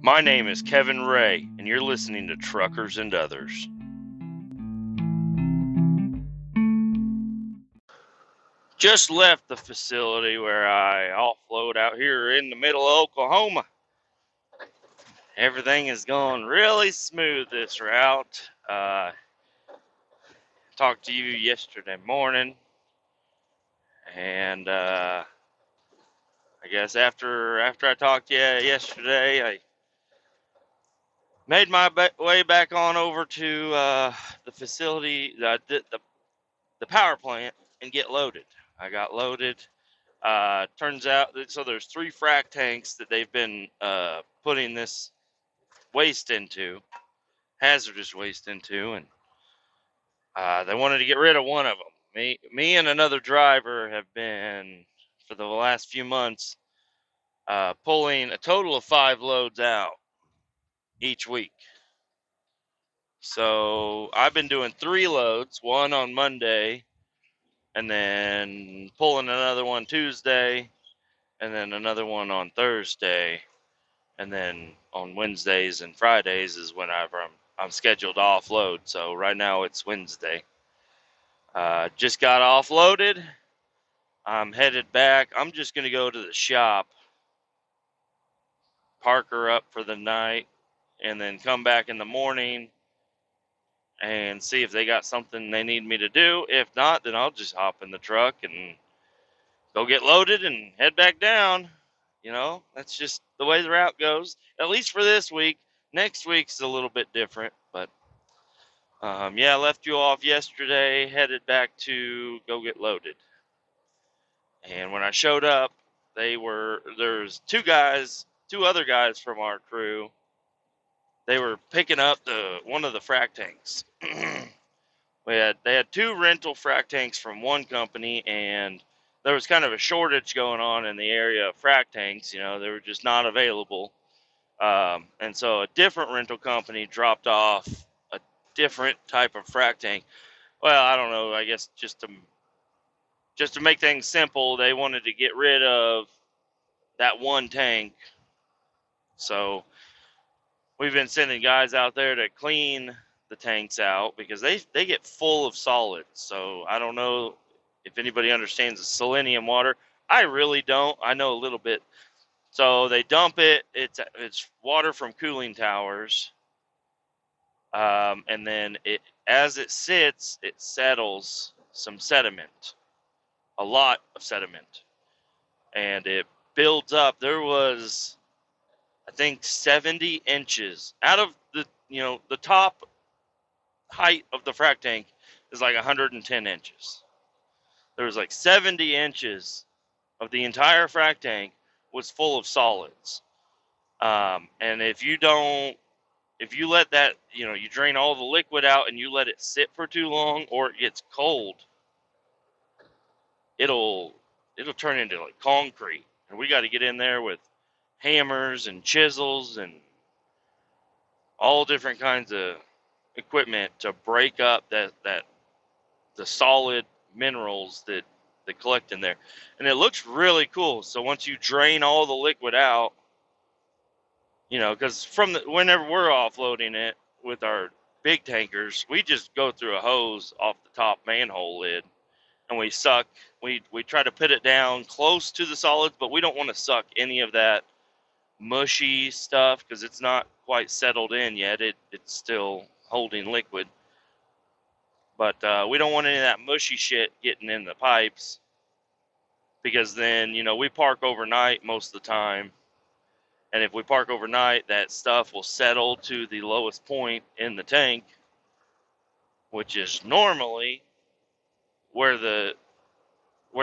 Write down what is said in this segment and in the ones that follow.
My name is Kevin Ray, and you're listening to Truckers and Others. Just left the facility where I offload out here in the middle of Oklahoma. Everything is going really smooth this route. Talked to you yesterday morning, and I guess after I talked to you yesterday, I made my way back on over to the facility, the power plant, and get loaded. I got loaded. Turns out that so there's 3 frac tanks that they've been putting this waste into, hazardous waste into, and they wanted to get rid of one of them. Me and another driver have been, for the last few months, pulling a total of 5 loads out each week. So I've been doing 3 loads, one on Monday, and then pulling another one Tuesday, and then another one on Thursday, and then on Wednesdays and Fridays is whenever I'm scheduled to offload. So right now it's Wednesday. Just got offloaded. I'm headed back. I'm just going to go to the shop, park her up for the night, and then come back in the morning and see if they got something they need me to do. If not, then I'll just hop in the truck and go get loaded and head back down. You know, that's just the way the route goes, at least for this week. Next week's a little bit different, but yeah, I left you off yesterday, headed back to go get loaded. And when I showed up, there's 2 other guys from our crew. They were picking up one of the frac tanks. They had 2 rental frac tanks from one company, and there was kind of a shortage going on in the area of frac tanks. You know, they were just not available. And so a different rental company dropped off a different type of frac tank. Well, I don't know. I guess just to make things simple, they wanted to get rid of that one tank. So we've been sending guys out there to clean the tanks out because they get full of solids. So I don't know if anybody understands the selenium water. I really don't. I know a little bit. So they dump it. It's water from cooling towers, and then as it sits, it settles some sediment, a lot of sediment, and it builds up. There was, I think, 70 inches out of the top height of the frac tank is like 110 inches. There was like 70 inches of the entire frac tank was full of solids. And if you let that, you drain all the liquid out and you let it sit for too long, or it gets cold, it'll turn into like concrete. And we got to get in there with hammers and chisels and all different kinds of equipment to break up the solid minerals that collect in there. And it looks really cool. So once you drain all the liquid out, because whenever we're offloading it with our big tankers, we just go through a hose off the top manhole lid and we suck. We try to put it down close to the solids, but we don't want to suck any of that mushy stuff because it's not quite settled in yet. It's still holding liquid. But we don't want any of that mushy shit getting in the pipes because then, we park overnight most of the time. And if we park overnight, that stuff will settle to the lowest point in the tank, which is normally where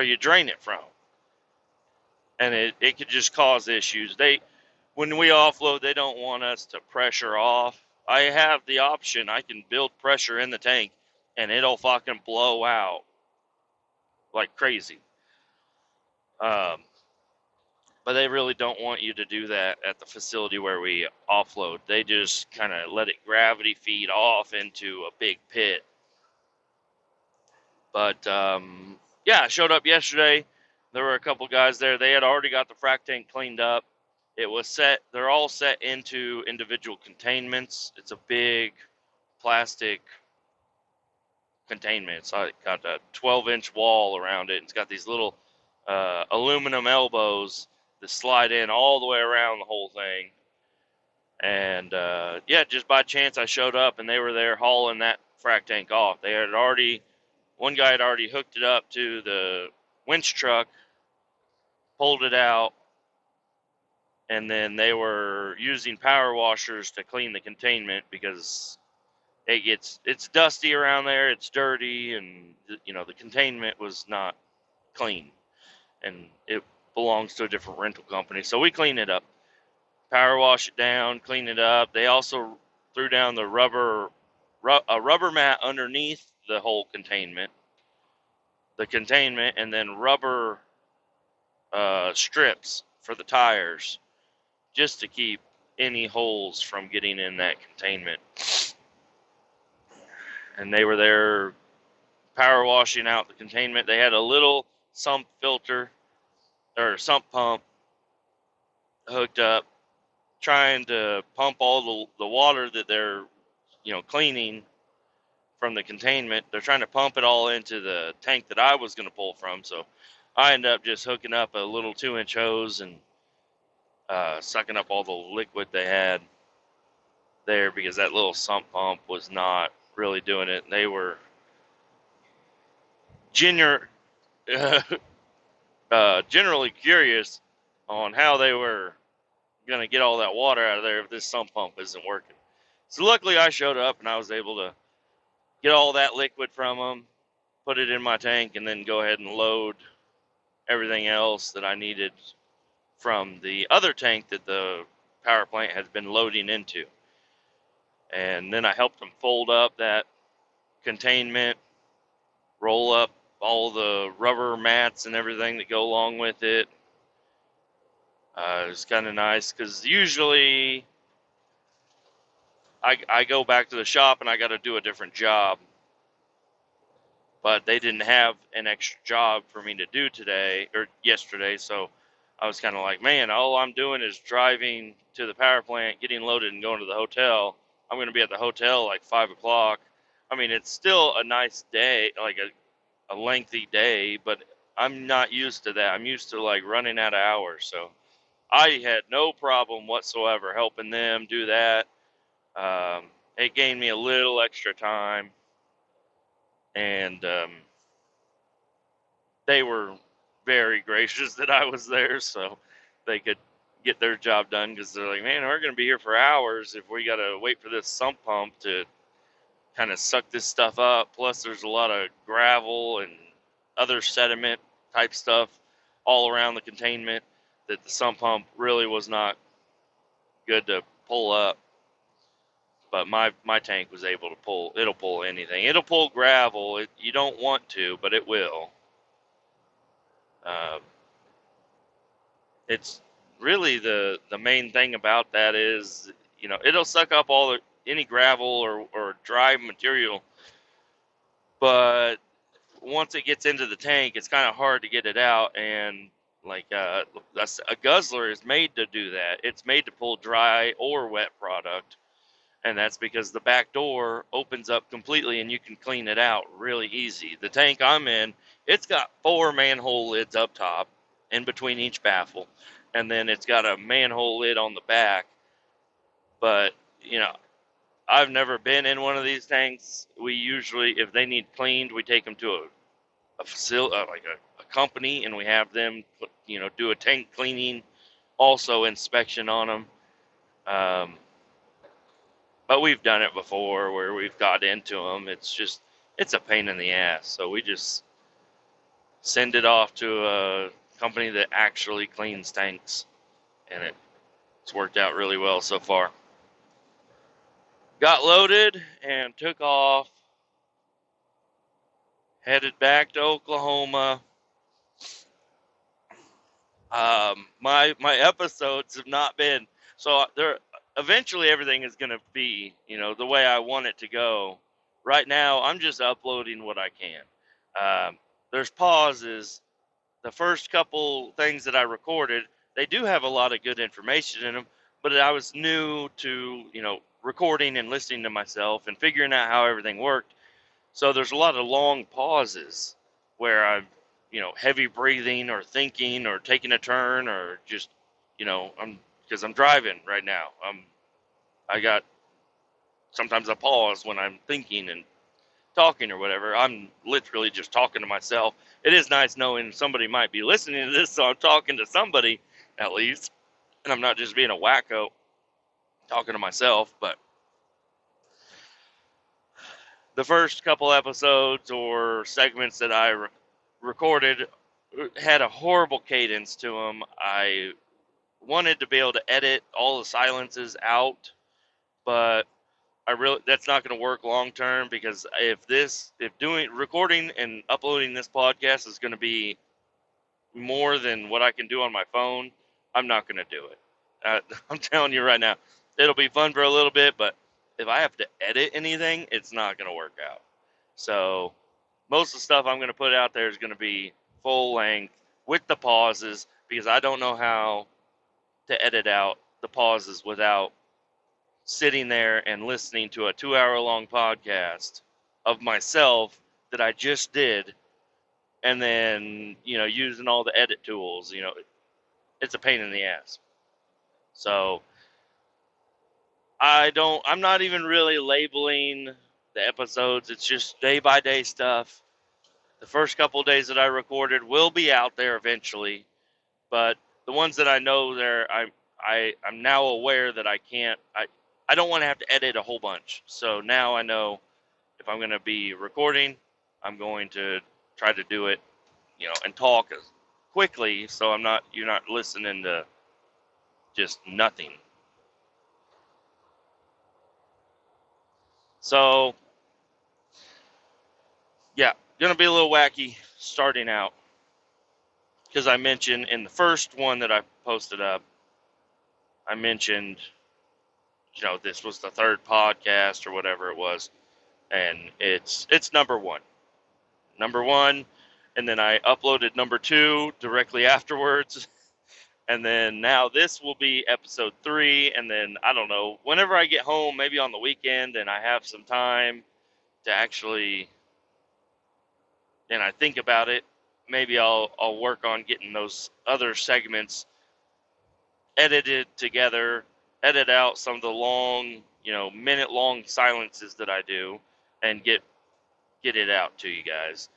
you drain it from. And it could just cause issues. When we offload, they don't want us to pressure off. I have the option. I can build pressure in the tank, and it'll fucking blow out like crazy. But they really don't want you to do that at the facility where we offload. They just kind of let it gravity feed off into a big pit. But, yeah, I showed up yesterday. There were a couple guys there. They had already got the frac tank cleaned up. It was set. They're all set into individual containments. It's a big plastic containment. It's like got a 12-inch wall around it. It's got these little aluminum elbows that slide in all the way around the whole thing. And yeah, just by chance I showed up and they were there hauling that frac tank off. They had already, one guy had already hooked it up to the winch truck, pulled it out, and then they were using power washers to clean the containment because it's dusty around there, it's dirty, and the containment was not clean, and it belongs to a different rental company. So we cleaned it up, power wash it down, clean it up. They also threw down the a rubber mat underneath the whole containment, and then rubber strips for the tires, just to keep any holes from getting in that containment. And they were there power washing out the containment. They had a little sump filter or sump pump hooked up, trying to pump all the water that they're cleaning from the containment. They're trying to pump it all into the tank that I was going to pull from. So I ended up just hooking up a little 2-inch hose and sucking up all the liquid they had there, because that little sump pump was not really doing it. They were generally curious on how they were going to get all that water out of there if this sump pump isn't working. So luckily I showed up and I was able to get all that liquid from them, put it in my tank, and then go ahead and load everything else that I needed from the other tank that the power plant has been loading into. And then I helped them fold up that containment, roll up all the rubber mats and everything that go along with it. It was kind of nice because usually I go back to the shop and I got to do a different job, but they didn't have an extra job for me to do today or yesterday, so I was kind of like, man, all I'm doing is driving to the power plant, getting loaded, and going to the hotel. I'm going to be at the hotel like 5 o'clock. I mean, it's still a nice day, like a lengthy day, but I'm not used to that. I'm used to like running out of hours, so I had no problem whatsoever helping them do that. It gained me a little extra time, and they were very gracious that I was there so they could get their job done, because they're like, man, we're going to be here for hours if we got to wait for this sump pump to kind of suck this stuff up. Plus, there's a lot of gravel and other sediment type stuff all around the containment that the sump pump really was not good to pull up. But my tank was able to it'll pull anything. It'll pull gravel. You don't want to, but it will. Uh, it's really the main thing about that is, it'll suck up any gravel or dry material, but once it gets into the tank, it's kind of hard to get it out. And like a guzzler is made to do that. It's made to pull dry or wet product, and that's because the back door opens up completely and you can clean it out really easy. The tank I'm in, it's got 4 manhole lids up top in between each baffle, and then it's got a manhole lid on the back. But I've never been in one of these tanks. We usually, if they need cleaned, we take them to a facility, like a company, and we have them do a tank cleaning, also inspection on them. But we've done it before where we've got into them. It's a pain in the ass. So we just send it off to a company that actually cleans tanks, and it's worked out really well so far. Got loaded and took off, headed back to Oklahoma. My episodes have not been, so there. Eventually, everything is going to be the way I want it to go. Right now, I'm just uploading what I can. There's pauses. The first couple things that I recorded, they do have a lot of good information in them, but I was new to, recording and listening to myself and figuring out how everything worked. So there's a lot of long pauses where I'm, heavy breathing or thinking or taking a turn or just, because I'm driving right now. I got, sometimes I pause when I'm thinking and talking or whatever. I'm literally just talking to myself. It is nice knowing somebody might be listening to this, so I'm talking to somebody at least, and I'm not just being a wacko talking to myself. But the first couple episodes or segments that I recorded had a horrible cadence to them. I wanted to be able to edit all the silences out, but that's not going to work long term, because if doing recording and uploading this podcast is going to be more than what I can do on my phone, I'm not going to do it. I'm telling you right now, it'll be fun for a little bit, but if I have to edit anything, it's not going to work out. So most of the stuff I'm going to put out there is going to be full length with the pauses, because I don't know how to edit out the pauses without sitting there and listening to a 2 hour long podcast of myself that I just did, and then, using all the edit tools. It's a pain in the ass. So I'm not even really labeling the episodes. It's just day by day stuff. The first couple of days that I recorded will be out there eventually, but the ones that I know there, I'm now aware that I don't want to have to edit a whole bunch. So now I know if I'm going to be recording, I'm going to try to do it, and talk as quickly, so you're not listening to just nothing. So yeah, gonna be a little wacky starting out, because I mentioned in the first one that I posted up, I mentioned, this was the third podcast or whatever it was, and it's number one, and then I uploaded number two directly afterwards, and then now this will be episode 3, and then I don't know, whenever I get home, maybe on the weekend, and I have some time to actually, and I think about it, maybe I'll work on getting those other segments edited together, edit out some of the long, minute long silences that I do, and get it out to you guys,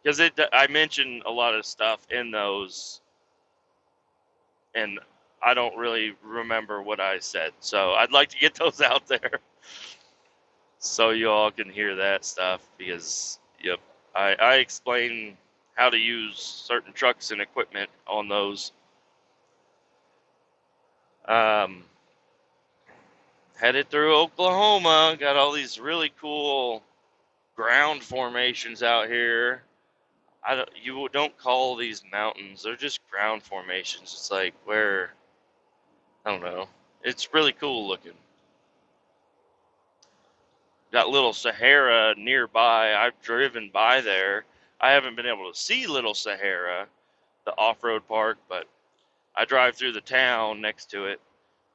because I mentioned a lot of stuff in those, and I don't really remember what I said, so I'd like to get those out there so you all can hear that stuff, because yep, I explain how to use certain trucks and equipment on those. Headed through Oklahoma, got all these really cool ground formations out here. You don't call these mountains; they're just ground formations. It's like where, I don't know. It's really cool looking. Got Little Sahara nearby. I've driven by there. I haven't been able to see Little Sahara, the off-road park, but I drive through the town next to it,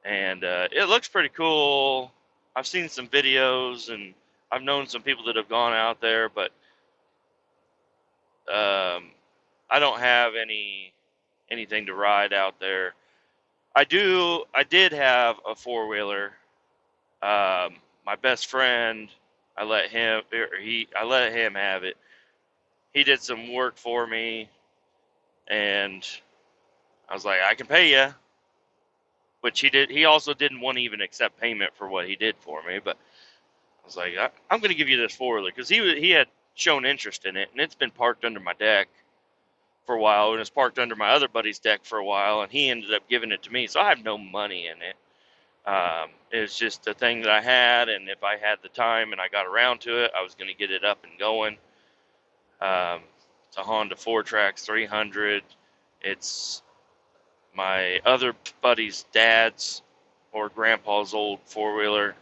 and it looks pretty cool. I've seen some videos, and I've known some people that have gone out there, but I don't have anything to ride out there. I did have a four-wheeler. My best friend, I let him have it. He did some work for me, and I was like, I can pay you, which he did. He also didn't want to even accept payment for what he did for me, but I was like, I'm going to give you this four-wheeler, because he had shown interest in it, and it's been parked under my deck for a while, and it's parked under my other buddy's deck for a while, and he ended up giving it to me, so I have no money in it. It's just a thing that I had, and if I had the time and I got around to it, I was going to get it up and going. It's a Honda 4Trax 300. It's my other buddy's dad's or grandpa's old four-wheeler.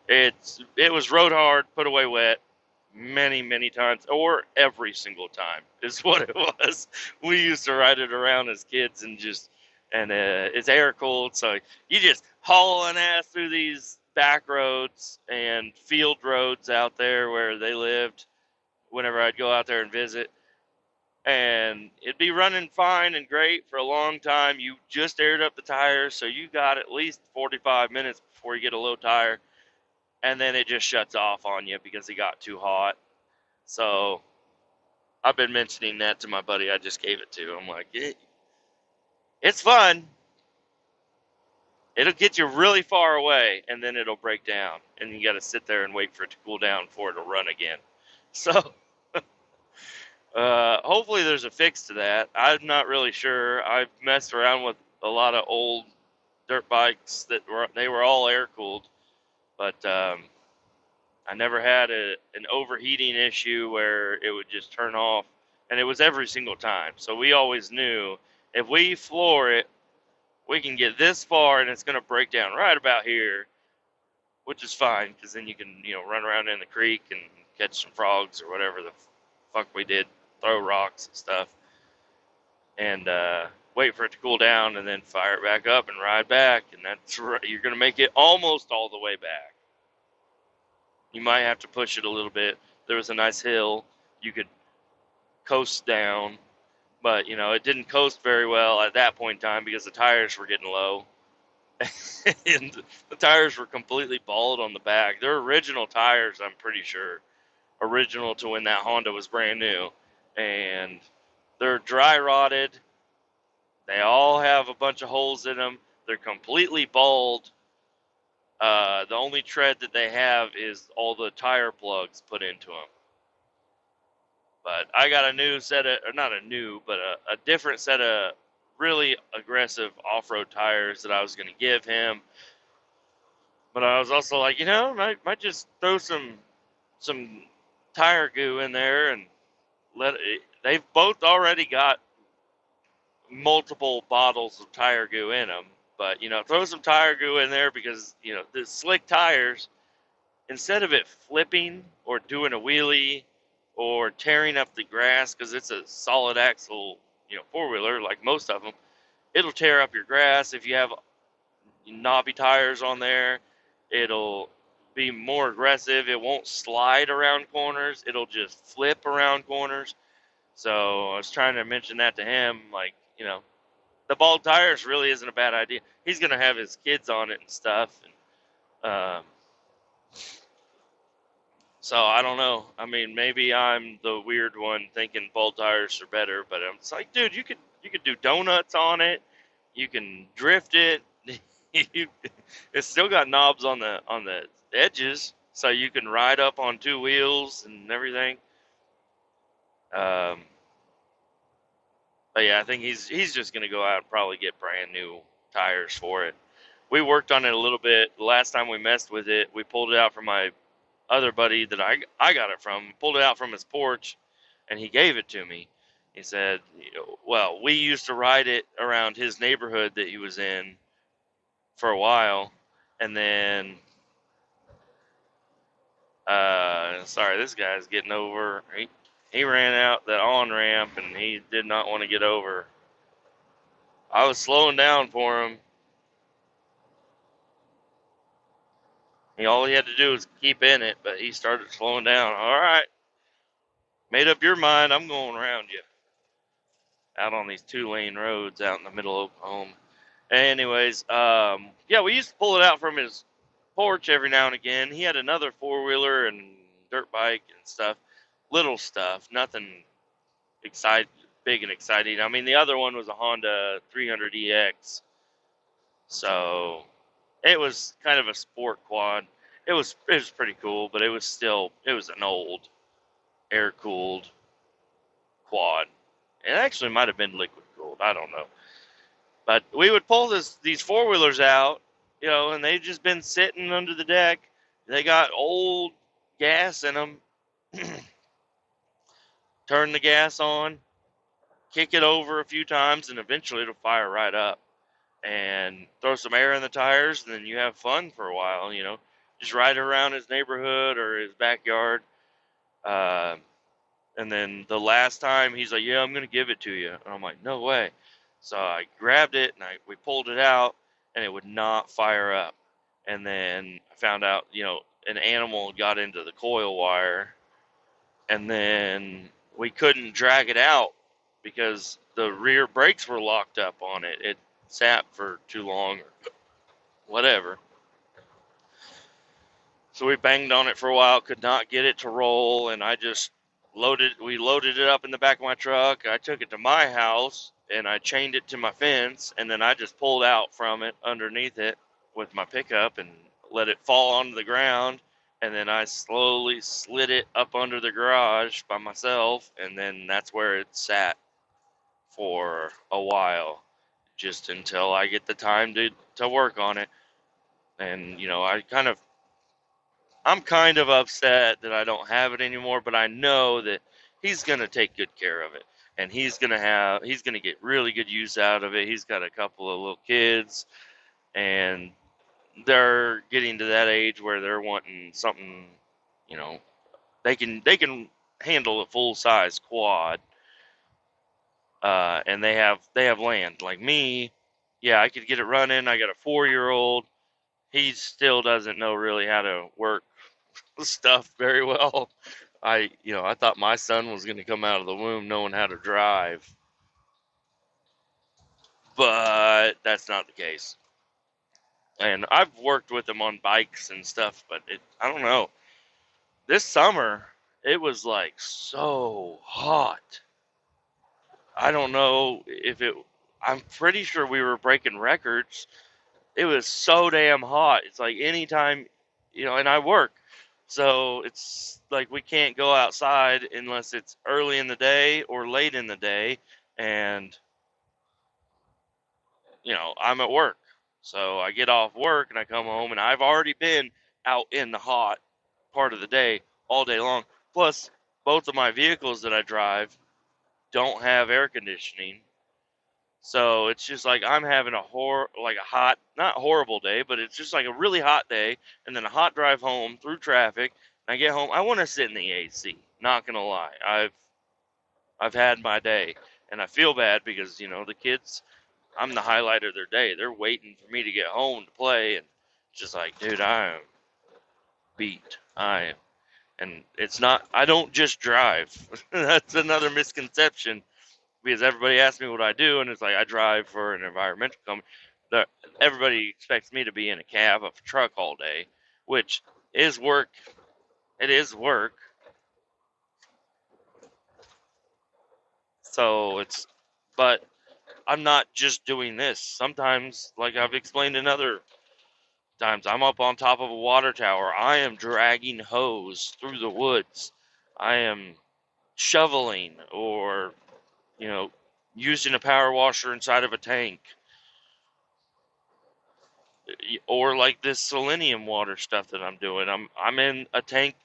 It was rode hard, put away wet, many times, or every single time is what it was. We used to ride it around as kids and just and it's air cooled, so you just hauling ass through these back roads and field roads out there where they lived whenever I'd go out there and visit. And it'd be running fine and great for a long time. You just aired up the tires, so you got at least 45 minutes before you get a low tire, and then it just shuts off on you because it got too hot. So I've been mentioning that to my buddy I just gave it to. I'm like, it's fun. It'll get you really far away, and then it'll break down, and you got to sit there and wait for it to cool down before it'll run again. So hopefully there's a fix to that. I'm not really sure. I've messed around with a lot of old dirt bikes that were all air cooled, but I never had an overheating issue where it would just turn off, and it was every single time. So we always knew if we floor it, we can get this far and it's going to break down right about here, which is fine because then you can, run around in the creek and catch some frogs or whatever the fuck we did, throw rocks and stuff, and wait for it to cool down and then fire it back up and ride back. And that's right, you're going to make it almost all the way back. You might have to push it a little bit. There was a nice hill you could coast down, but it didn't coast very well at that point in time because the tires were getting low. And the tires were completely bald on the back. They're original tires, I'm pretty sure. Original to when that Honda was brand new. And they're dry rotted. They all have a bunch of holes in them. They're completely bald. The only tread that they have is all the tire plugs put into them. But I got a new set of, or not a new, but a different set of really aggressive off-road tires that I was going to give him. But I was also like, might just throw some tire goo in there and let it. They've both already got multiple bottles of tire goo in them. But throw some tire goo in there because the slick tires, instead of it flipping or doing a wheelie or tearing up the grass, because it's a solid axle, four-wheeler like most of them, it'll tear up your grass. If you have knobby tires on there, it'll be more aggressive. It won't slide around corners. It'll just flip around corners. So I was trying to mention that to him, like, the bald tires really isn't a bad idea. He's going to have his kids on it and stuff. And, so I don't know. I mean, maybe I'm the weird one thinking bald tires are better, but I'm just like, dude, you could do donuts on it. You can drift it. It's still got knobs on the edges, so you can ride up on two wheels and everything. But yeah, I think he's just gonna go out and probably get brand new tires for it. We worked on it a little bit. The last time we messed with it, we pulled it out from my other buddy that I got it from. Pulled it out from his porch, and he gave it to me. He said, well, we used to ride it around his neighborhood that he was in for a while, and then sorry, this guy's getting over. He ran out that on ramp and he did not want to get over. I was slowing down for him. All he had to do was keep in it, but he started slowing down. All right, made up your mind. I'm going around you out on these 2-lane roads out in the middle of Oklahoma. Anyways, yeah, we used to pull it out from his porch every now and again. He had another 4-wheeler and dirt bike and stuff, little stuff, nothing big and exciting. I mean, the other one was a Honda 300EX, so it was kind of a sport quad. It was pretty cool, but it was an old air cooled quad. It actually might have been liquid cooled. I don't know. But we would pull these 4-wheelers out, and they've just been sitting under the deck. They got old gas in them. Turn the gas on, kick it over a few times, and eventually it'll fire right up. And throw some air in the tires, and then you have fun for a while, Just ride around his neighborhood or his backyard. And then the last time, he's like, yeah, I'm going to give it to you. And I'm like, no way. So I grabbed it and we pulled it out, and it would not fire up. And then I found out, an animal got into the coil wire, and then we couldn't drag it out because the rear brakes were locked up on it. It sat for too long or whatever. So we banged on it for a while, could not get it to roll, and we loaded it up in the back of my truck. I took it to my house and I chained it to my fence, and then I just pulled out from it underneath it with my pickup and let it fall onto the ground, and then I slowly slid it up under the garage by myself, and then that's where it sat for a while, just until I get the time to work on it. And I'm kind of upset that I don't have it anymore, but I know that he's going to take good care of it, and he's going to get really good use out of it. He's got a couple of little kids, and they're getting to that age where they're wanting something, you know, they can handle a full size quad, and they have land. Like me, yeah, I could get it running. I got a 4-year old. He still doesn't know really how to work stuff very well. I thought my son was going to come out of the womb knowing how to drive, but that's not the case. And I've worked with him on bikes and stuff, but I don't know. This summer, it was like so hot. I don't know if I'm pretty sure we were breaking records. It was so damn hot. It's like anytime, and I work. So it's like we can't go outside unless it's early in the day or late in the day. And, I'm at work. So I get off work and I come home, and I've already been out in the hot part of the day all day long. Plus, both of my vehicles that I drive don't have air conditioning. So it's just like I'm having like a hot, not horrible day, but it's just like a really hot day, and then a hot drive home through traffic. And I get home, I want to sit in the AC. Not gonna lie, I've had my day, and I feel bad because the kids, I'm the highlight of their day. They're waiting for me to get home to play, and it's just like, dude, I am beat. And it's not. I don't just drive. That's another misconception, because everybody asks me what I do, and it's like I drive for an environmental company. Everybody expects me to be in a cab of a truck all day, which is work. It is work. But I'm not just doing this. Sometimes, like I've explained in other times, I'm up on top of a water tower. I am dragging hose through the woods. I am shoveling, or using a power washer inside of a tank, or like this selenium water stuff that I'm doing. I'm in a tank,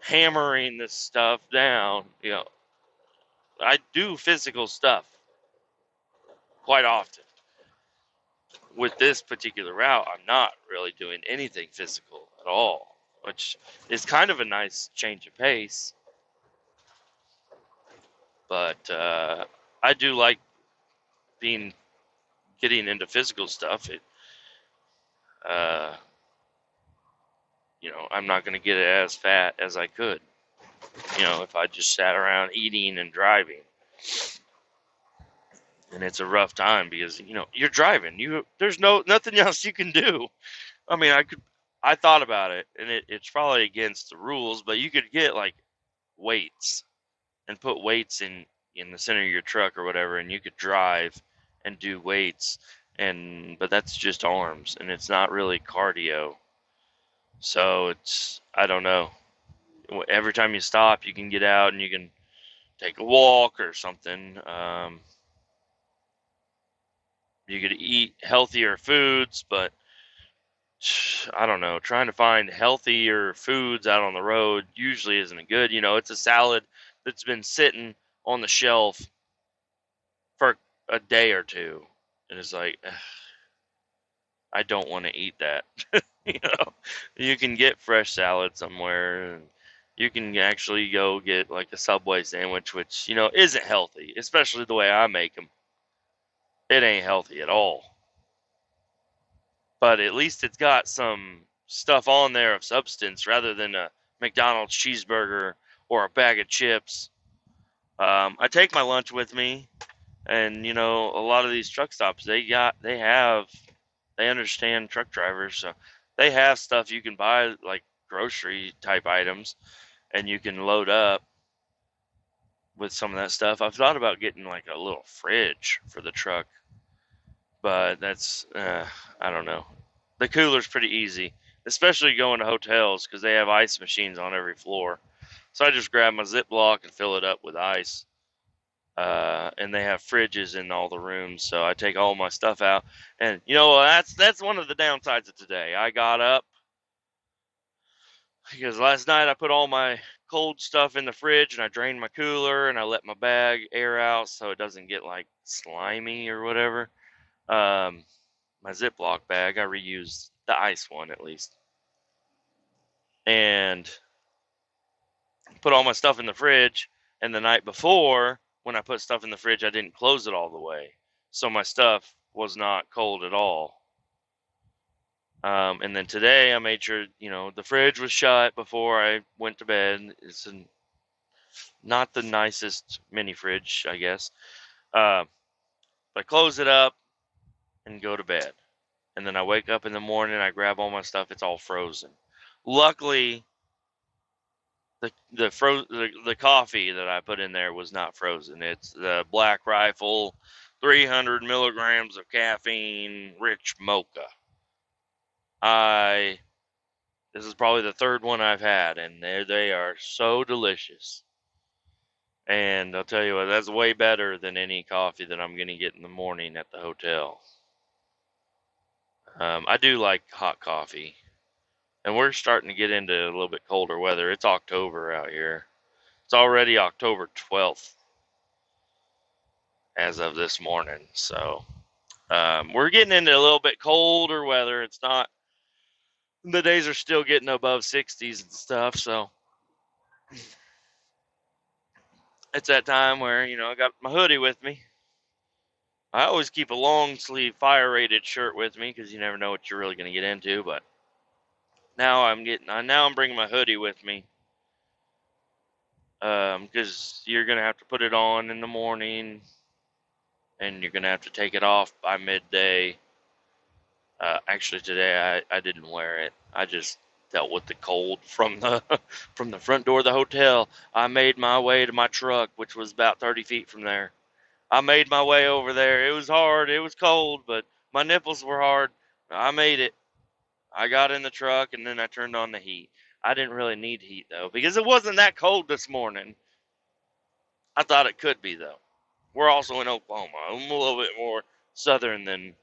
hammering this stuff down. I do physical stuff quite often. With this particular route, I'm not really doing anything physical at all, which is kind of a nice change of pace. But I do like getting into physical stuff. Uh, I'm not going to get as fat as I could, if I just sat around eating and driving. And it's a rough time because, you're driving. There's nothing else you can do. I mean, I thought about it, and it's probably against the rules, but you could get like weights and put weights in the center of your truck or whatever, and you could drive and do weights, but that's just arms, and it's not really cardio. So I don't know. Every time you stop, you can get out and you can take a walk or something. You could eat healthier foods, but I don't know. Trying to find healthier foods out on the road usually isn't good. It's a salad that's been sitting on the shelf for a day or two, and it's like, ugh, I don't want to eat that. you know, you can get fresh salad somewhere, and you can actually go get like a Subway sandwich, which isn't healthy, especially the way I make them. It ain't healthy at all. But at least it's got some stuff on there of substance rather than a McDonald's cheeseburger or a bag of chips. I take my lunch with me, and a lot of these truck stops they understand truck drivers, so they have stuff you can buy like grocery type items, and you can load up with some of that stuff. I've thought about getting like a little fridge for the truck, but that's I don't know. The cooler's pretty easy, especially going to hotels because they have ice machines on every floor. So I just grab my Ziploc and fill it up with ice. And they have fridges in all the rooms, so I take all my stuff out. And that's one of the downsides of today. I got up because last night I put all my cold stuff in the fridge and I drained my cooler and I let my bag air out so it doesn't get like slimy or whatever. My Ziploc bag, I reused the ice one at least, and put all my stuff in the fridge. And the night before, when I put stuff in the fridge, I didn't close it all the way, so my stuff was not cold at all. And then today, I made sure the fridge was shut before I went to bed. It's not the nicest mini fridge, I guess. But I close it up and go to bed. And then I wake up in the morning, I grab all my stuff, it's all frozen. Luckily, the coffee that I put in there was not frozen. It's the Black Rifle, 300 milligrams of caffeine, rich mocha. This is probably the third one I've had, and they are so delicious. And I'll tell you what, that's way better than any coffee that I'm gonna get in the morning at the hotel. I do like hot coffee, and we're starting to get into a little bit colder weather. It's October out here. It's already October 12th as of this morning. So we're getting into a little bit colder weather. It's not, the days are still getting above 60s and stuff. So it's that time where, I got my hoodie with me. I always keep a long sleeve fire rated shirt with me because you never know what you're really going to get into. But now I'm bringing my hoodie with me because you're going to have to put it on in the morning and you're going to have to take it off by midday. Actually, today I didn't wear it. I just dealt with the cold from the from the front door of the hotel. I made my way to my truck, which was about 30 feet from there. I made my way over there. It was hard. It was cold, but my nipples were hard. I made it. I got in the truck and then I turned on the heat. I didn't really need heat though because it wasn't that cold this morning. I thought it could be though. We're also in Oklahoma. I'm a little bit more southern than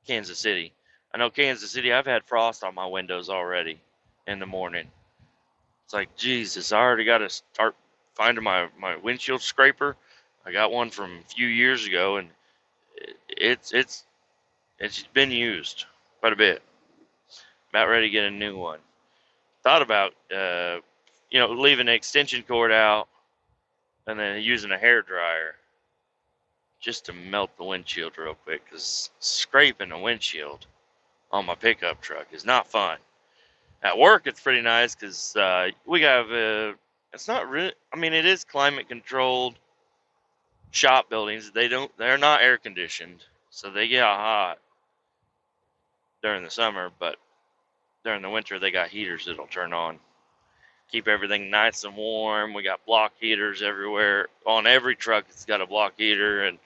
Kansas City. I know Kansas City, I've had frost on my windows already in the morning. It's like, Jesus, I already got to start finding my windshield scraper. I got one from a few years ago, and it's been used quite a bit. About ready to get a new one. Thought about, leaving the extension cord out and then using a hair dryer just to melt the windshield real quick, because scraping a windshield on my pickup truck is not fun. At work, it's pretty nice because we have it's not really. I mean, it is climate controlled shop buildings. They're not air conditioned, so they get hot during the summer. But during the winter, they got heaters that'll turn on, keep everything nice and warm. We got block heaters everywhere. On every truck, it's got a block heater and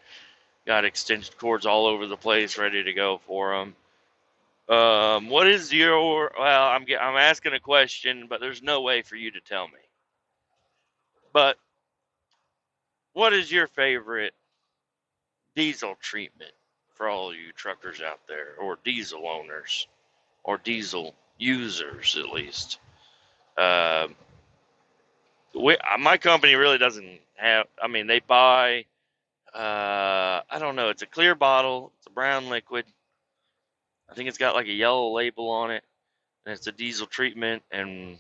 got extension cords all over the place, ready to go for them. What is your? Well, I'm asking a question, but there's no way for you to tell me. But what is your favorite diesel treatment for all you truckers out there, or diesel owners, or diesel users at least? Uh, my company really doesn't have. I mean, they buy. I don't know. It's a clear bottle. It's a brown liquid. I think it's got like a yellow label on it, and it's a diesel treatment. And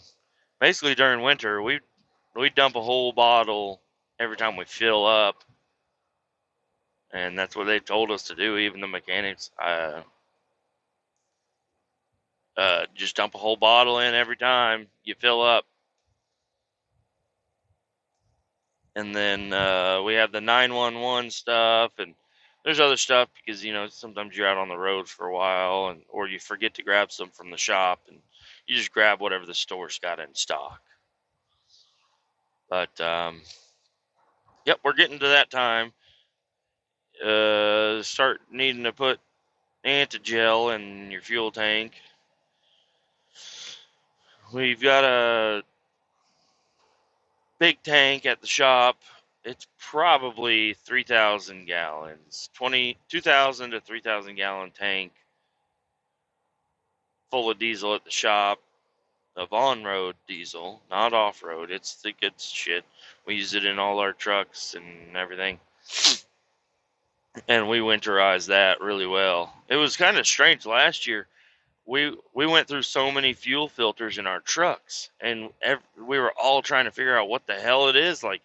basically during winter, we dump a whole bottle every time we fill up, and that's what they've told us to do. Even the mechanics, just dump a whole bottle in every time you fill up. And then we have the 911 stuff, and there's other stuff because sometimes you're out on the road for a while, or you forget to grab some from the shop, and you just grab whatever the store's got in stock. But yep, we're getting to that time. Start needing to put anti-gel in your fuel tank. We've got a big tank at the shop. It's probably 3,000 gallons, 2,000 to 3,000 gallon tank full of diesel at the shop, of on-road diesel, not off-road. It's the good shit. We use it in all our trucks and everything. And we winterized that really well. It was kind of strange last year. We went through so many fuel filters in our trucks, and we were all trying to figure out what the hell it is. Like,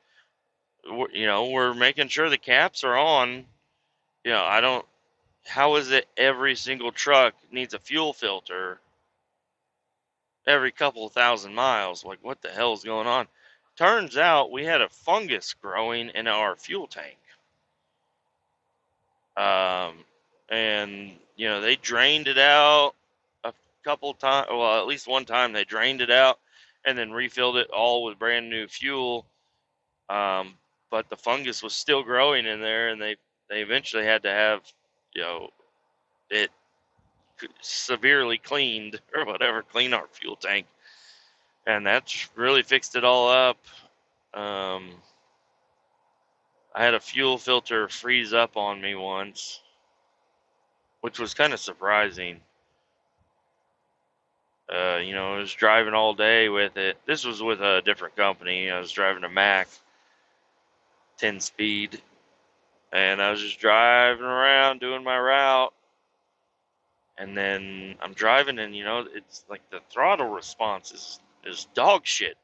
we're making sure the caps are on. I don't. How is it every single truck needs a fuel filter every couple of thousand miles? Like, what the hell is going on? Turns out we had a fungus growing in our fuel tank. And they drained it out a couple times. Well, at least one time they drained it out and then refilled it all with brand new fuel. But the fungus was still growing in there, and they eventually had to have it severely cleaned or whatever, clean our fuel tank, and that's really fixed it all up. I had a fuel filter freeze up on me once, which was kind of surprising. I was driving all day with it. This was with a different company. I was driving a Mack 10 speed, and I was just driving around doing my route. And then I'm driving, and it's like the throttle response is dog shit.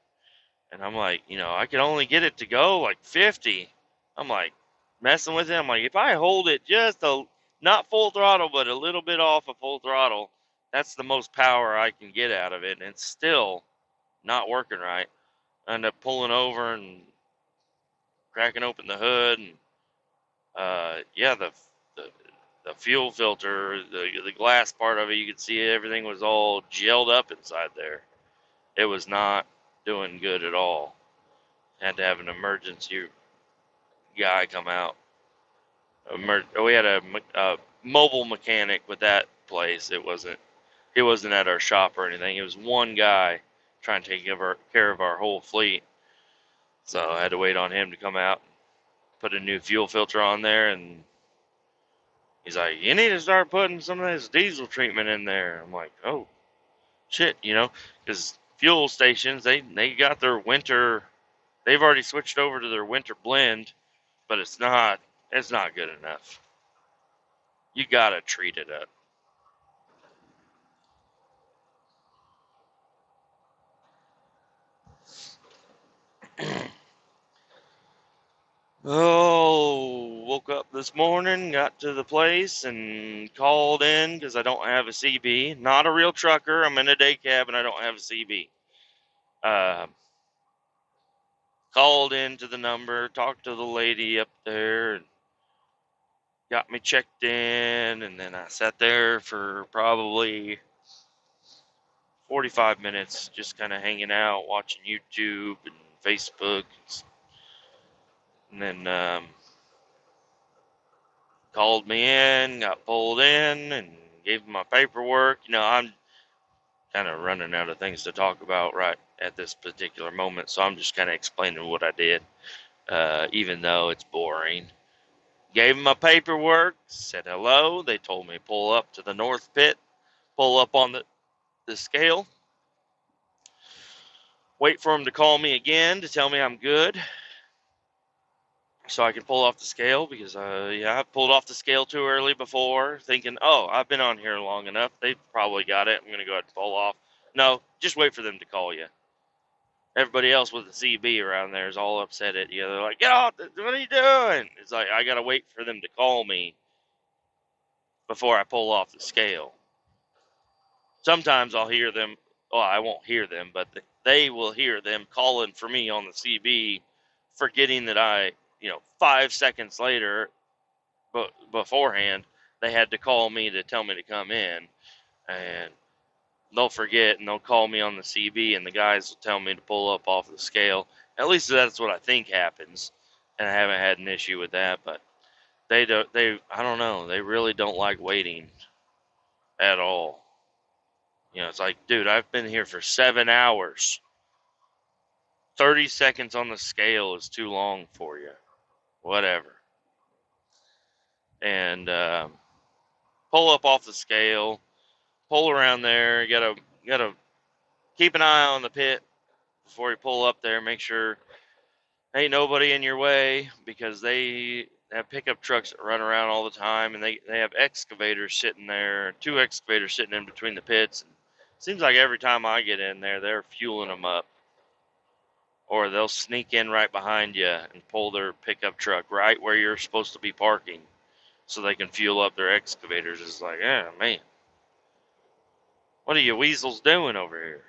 And I'm like, I can only get it to go like 50. I'm like messing with it. I'm like, if I hold it just not full throttle, but a little bit off of full throttle, that's the most power I can get out of it. And it's still not working right. I end up pulling over and cracking open the hood, and yeah, the the fuel filter, the glass part of it, you could see everything was all gelled up inside there. It was not doing good at all. Had to have an emergency guy come out. We had a mobile mechanic with that place. He wasn't at our shop or anything. It was one guy trying to take care of our whole fleet. So I had to wait on him to come out, put a new fuel filter on there, and he's like, "You need to start putting some of this diesel treatment in there." I'm like, "Oh, shit," because fuel stations, they got their winter, they've already switched over to their winter blend, but it's not good enough. You gotta treat it up. Oh, woke up this morning, got to the place, and called in because I don't have a CB. Not a real trucker. I'm in a day cab, and I don't have a CB. Uh, Called into the number, talked to the lady up there, and got me checked in, and then I sat there for probably 45 minutes, just kind of hanging out, watching YouTube and Facebook, and then called me in, got pulled in, and gave them my paperwork. I'm kind of running out of things to talk about right at this particular moment, so I'm just kind of explaining what I did, even though it's boring. Gave them my paperwork, said hello. They told me pull up to the north pit, pull up on the scale, wait for them to call me again to tell me I'm good, so I can pull off the scale, because yeah, I pulled off the scale too early before, thinking, oh, I've been on here long enough, they've probably got it, I'm gonna go ahead and pull off. No, just wait for them to call you. Everybody else with the CB around there is all upset at you. They're like, "Get off! What are you doing?" It's like I gotta wait for them to call me before I pull off the scale. Sometimes I'll hear them. Well, I won't hear them, but they will hear them calling for me on the CB, forgetting that 5 seconds later, but beforehand, they had to call me to tell me to come in, and they'll forget and they'll call me on the CB, and the guys will tell me to pull up off the scale. At least that's what I think happens, and I haven't had an issue with that. But they don't. I don't know. They really don't like waiting at all. It's like, dude, I've been here for 7 hours. 30 seconds on the scale is too long for you. Whatever. And pull up off the scale, pull around there. You gotta keep an eye on the pit before you pull up there. Make sure ain't nobody in your way, because they have pickup trucks that run around all the time, and they have excavators sitting there, two excavators sitting in between the pits. And it seems like every time I get in there, they're fueling them up. Or they'll sneak in right behind you and pull their pickup truck right where you're supposed to be parking so they can fuel up their excavators. It's like, yeah, man, what are you weasels doing over here?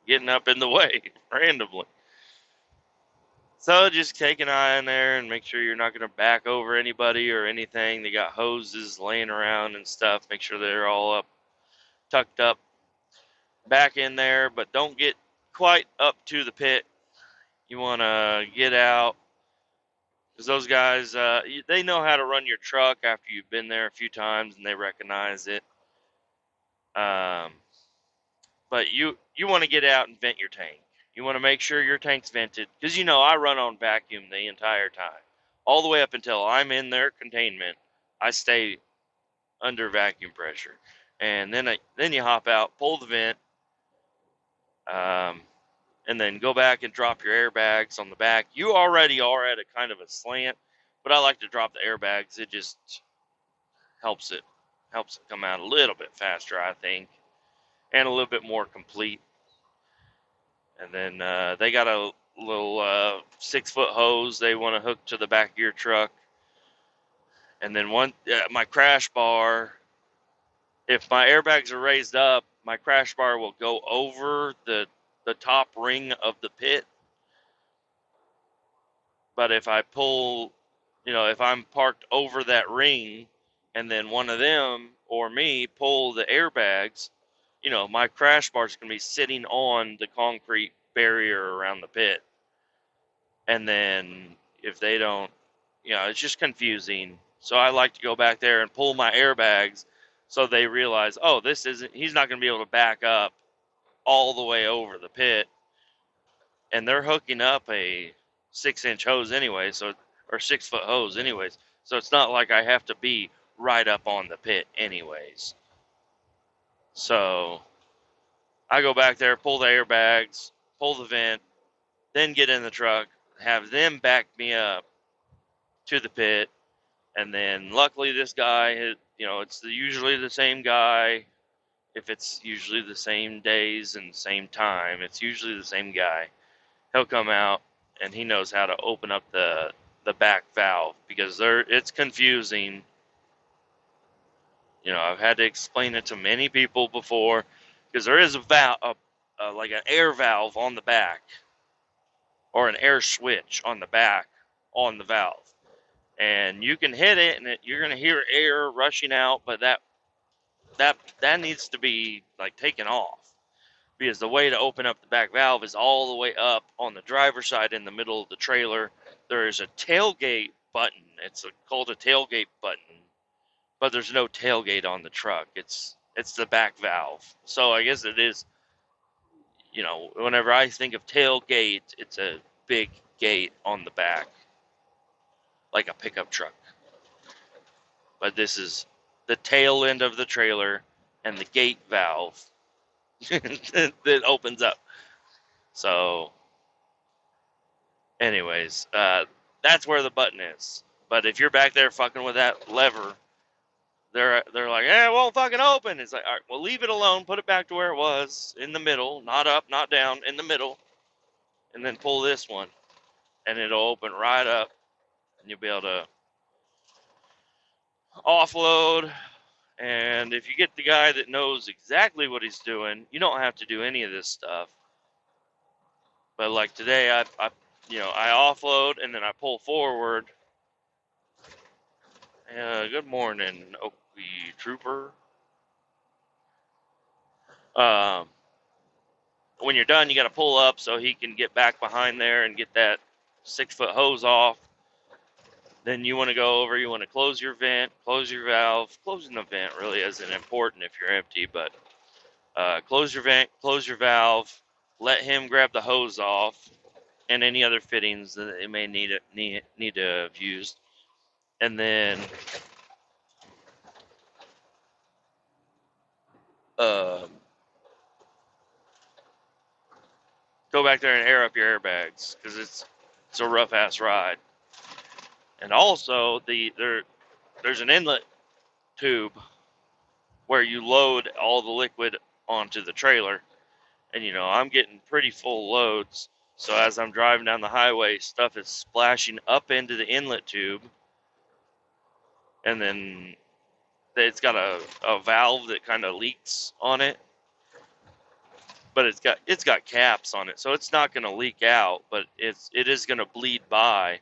Getting up in the way randomly. So just take an eye on there and make sure you're not going to back over anybody or anything. They got hoses laying around and stuff. Make sure they're all up, tucked up back in there, but don't get quite up to the pit. You want to get out, because those guys, they know how to run your truck after you've been there a few times and they recognize it. Um, but you want to get out and vent your tank. You want to make sure your tank's vented, because I run on vacuum the entire time, all the way up until I'm in their containment. I stay under vacuum pressure, and then you hop out, pull the vent, um, and then go back and drop your airbags on the back. You already are at a kind of a slant, but I like to drop the airbags. It just helps it come out a little bit faster, I think, and a little bit more complete. And then they got a little 6-foot hose they want to hook to the back of your truck. And then my crash bar, if my airbags are raised up, my crash bar will go over the top ring of the pit. But if I pull, if I'm parked over that ring, and then one of them or me pull the airbags, my crash bar is going to be sitting on the concrete barrier around the pit. And then if they don't, it's just confusing. So I like to go back there and pull my airbags so they realize, oh, he's not going to be able to back up all the way over the pit. And they're hooking up a 6-inch hose anyway, or 6-foot hose anyways. So it's not like I have to be right up on the pit anyways. So I go back there, pull the airbags, pull the vent, then get in the truck, have them back me up to the pit. And then luckily this guy, it's usually the same guy. If it's usually the same days and same time, it's usually the same guy. He'll come out and he knows how to open up the back valve, because it's confusing. I've had to explain it to many people before, because there is a valve, like an air valve on the back, or an air switch on the back on the valve, and you can hit it and you're going to hear air rushing out, but that needs to be like taken off, because the way to open up the back valve is all the way up on the driver's side in the middle of the trailer. There is a tailgate button. It's called a tailgate button, but there's no tailgate on the truck. It's the back valve. So I guess it is, whenever I think of tailgate, it's a big gate on the back, like a pickup truck. But this is the tail end of the trailer and the gate valve that opens up. So, anyways, that's where the button is. But if you're back there fucking with that lever, they're like, it won't fucking open. It's like, all right, well, leave it alone. Put it back to where it was, in the middle, not up, not down, in the middle. and then pull this one, and it'll open right up, and you'll be able to offload. And if you get the guy that knows exactly what he's doing, you don't have to do any of this stuff. But like today, I offload and then I pull forward. Good morning, Oakley Trooper. Um, when you're done, you got to pull up so he can get back behind there and get that 6-foot hose off. Then you want to go over, you want to close your vent, close your valve. Closing the vent really isn't important if you're empty, but close your vent, close your valve, let him grab the hose off and any other fittings that it may need to have used. And then uh, go back there and air up your airbags because it's a rough ass ride. And also there's an inlet tube where you load all the liquid onto the trailer. And I'm getting pretty full loads. So as I'm driving down the highway, stuff is splashing up into the inlet tube. And then it's got a valve that kind of leaks on it. But it's got caps on it, so it's not going to leak out, but it is going to bleed by.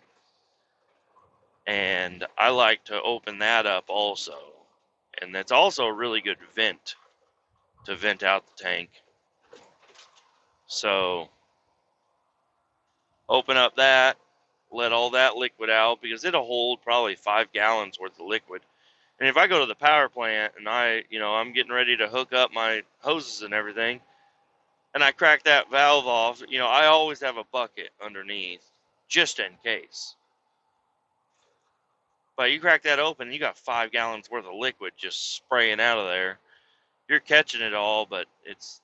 And I like to open that up also. And that's also a really good vent to vent out the tank. So open up that, let all that liquid out because it'll hold probably 5 gallons worth of liquid. And if I go to the power plant and I'm getting ready to hook up my hoses and everything, and I crack that valve off, I always have a bucket underneath just in case. But you crack that open, you got 5 gallons worth of liquid just spraying out of there. You're catching it all, but it's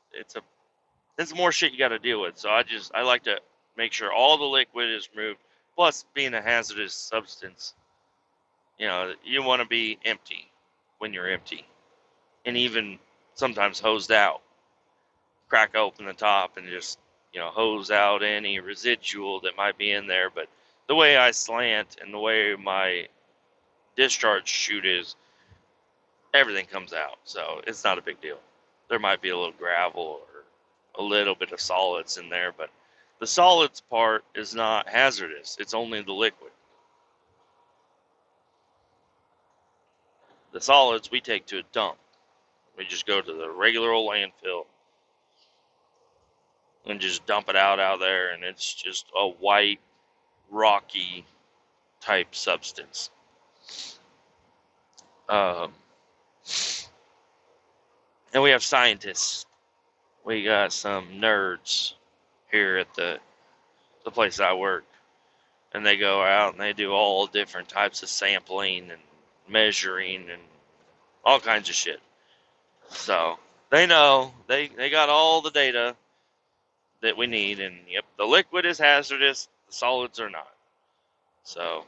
more shit you got to deal with. So I like to make sure all the liquid is removed. Plus, being a hazardous substance, you want to be empty when you're empty, and even sometimes hosed out. Crack open the top and just hose out any residual that might be in there. But the way I slant and the way my discharge chute is, everything comes out, so it's not a big deal. There might be a little gravel or a little bit of solids in there, but the solids part is not hazardous. It's only the liquid. The solids we take to a dump. We just go to the regular old landfill and just dump it out there, and it's just a white, rocky type substance. And we have scientists. We got some nerds here at the place I work, and they go out and they do all different types of sampling and measuring and all kinds of shit. So they know they got all the data that we need, and yep, the liquid is hazardous, the solids are not. So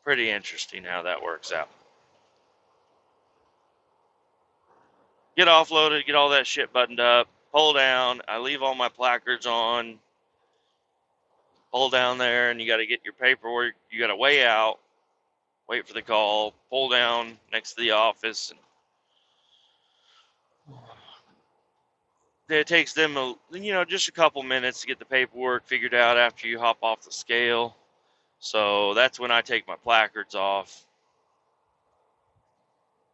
pretty interesting how that works out. Get offloaded, get all that shit buttoned up, pull down. I leave all my placards on. Pull down there, and you got to get your paperwork. You got to weigh out, wait for the call, pull down next to the office. And it takes them, just a couple minutes to get the paperwork figured out after you hop off the scale. So that's when I take my placards off.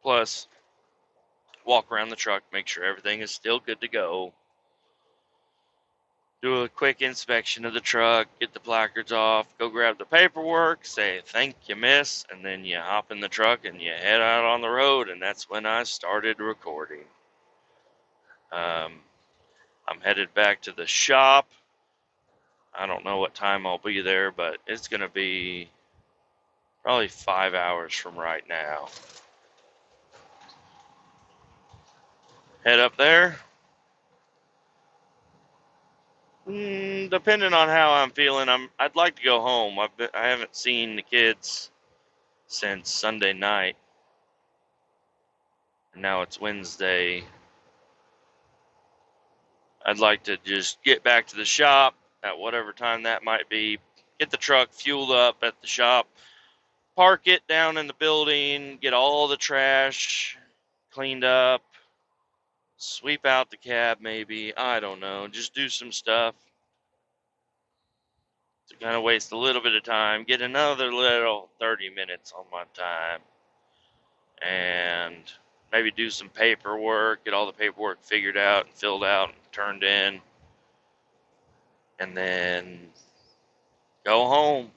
Plus, walk around the truck, make sure everything is still good to go. Do a quick inspection of the truck, get the placards off, go grab the paperwork, say thank you, miss, and then you hop in the truck and you head out on the road. And that's when I started recording. I'm headed back to the shop. I don't know what time I'll be there, but it's going to be probably 5 hours from right now. Head up there. Depending on how I'm feeling, I'd like to go home. I haven't seen the kids since Sunday night. And now it's Wednesday. I'd like to just get back to the shop at whatever time that might be, get the truck fueled up at the shop, park it down in the building, get all the trash cleaned up, sweep out the cab maybe, I don't know, just do some stuff to kind of waste a little bit of time, get another little 30 minutes on my time, and maybe do some paperwork, get all the paperwork figured out and filled out and turned in, and then go home,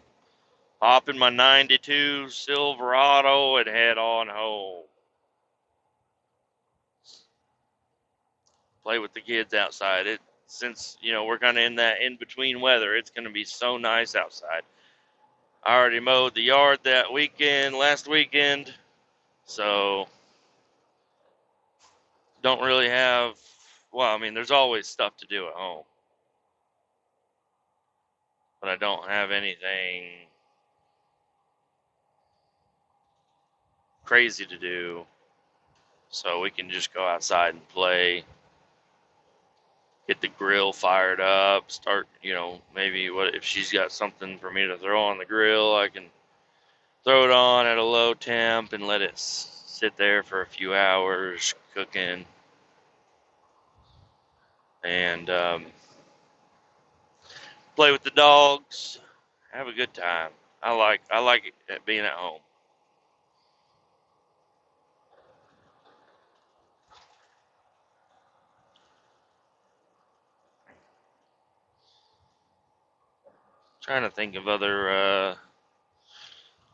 hop in my 92 Silverado and head on home. Play with the kids outside. Since, we're kind of in that in-between weather, it's going to be so nice outside. I already mowed the yard last weekend, so don't really have, well, I mean, there's always stuff to do at home, but I don't have anything crazy to do, so we can just go outside and play, get the grill fired up, start, maybe what if she's got something for me to throw on the grill, I can throw it on at a low temp and let it sit there for a few hours cooking, and play with the dogs, have a good time. I like it being at home. Trying to think of other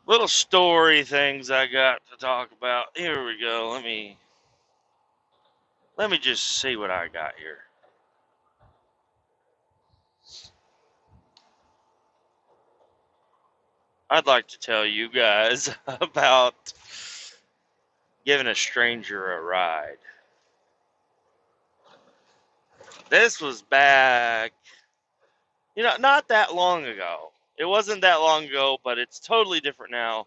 little story things I got to talk about. Here we go. Let me just see what I got here. I'd like to tell you guys about giving a stranger a ride. This was back, not that long ago. It wasn't that long ago, but it's totally different now.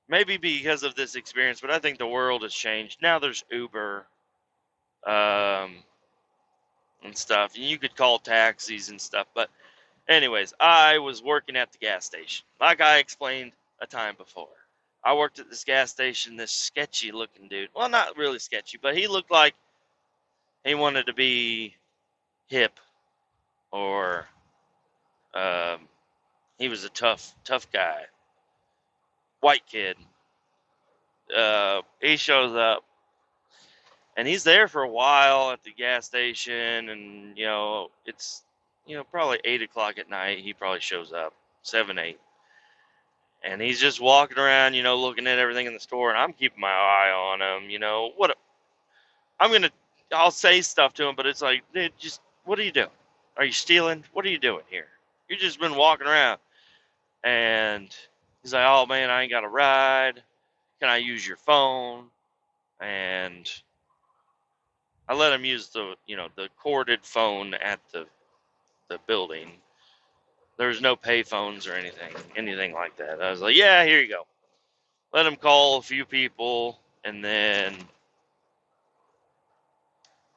Maybe because of this experience, but I think the world has changed. Now there's Uber, and stuff. And you could call taxis and stuff. But anyways, I was working at the gas station. Like I explained a time before. I worked at this gas station, this sketchy looking dude. Well, not really sketchy, but he looked like he wanted to be hip, or um, he was a tough guy. White kid. He shows up, and he's there for a while at the gas station, and it's probably 8 o'clock at night. He probably shows up 7, 8, and he's just walking around, looking at everything in the store, and I'm keeping my eye on him. I'm gonna, I'll say stuff to him, but it's like, dude, just what are you doing? Are you stealing? What are you doing here? You just been walking around, and he's like, oh man, I ain't got a ride. Can I use your phone? And I let him use the corded phone at the building. There was no pay phones or anything like that. I was like, yeah, here you go. Let him call a few people, and then,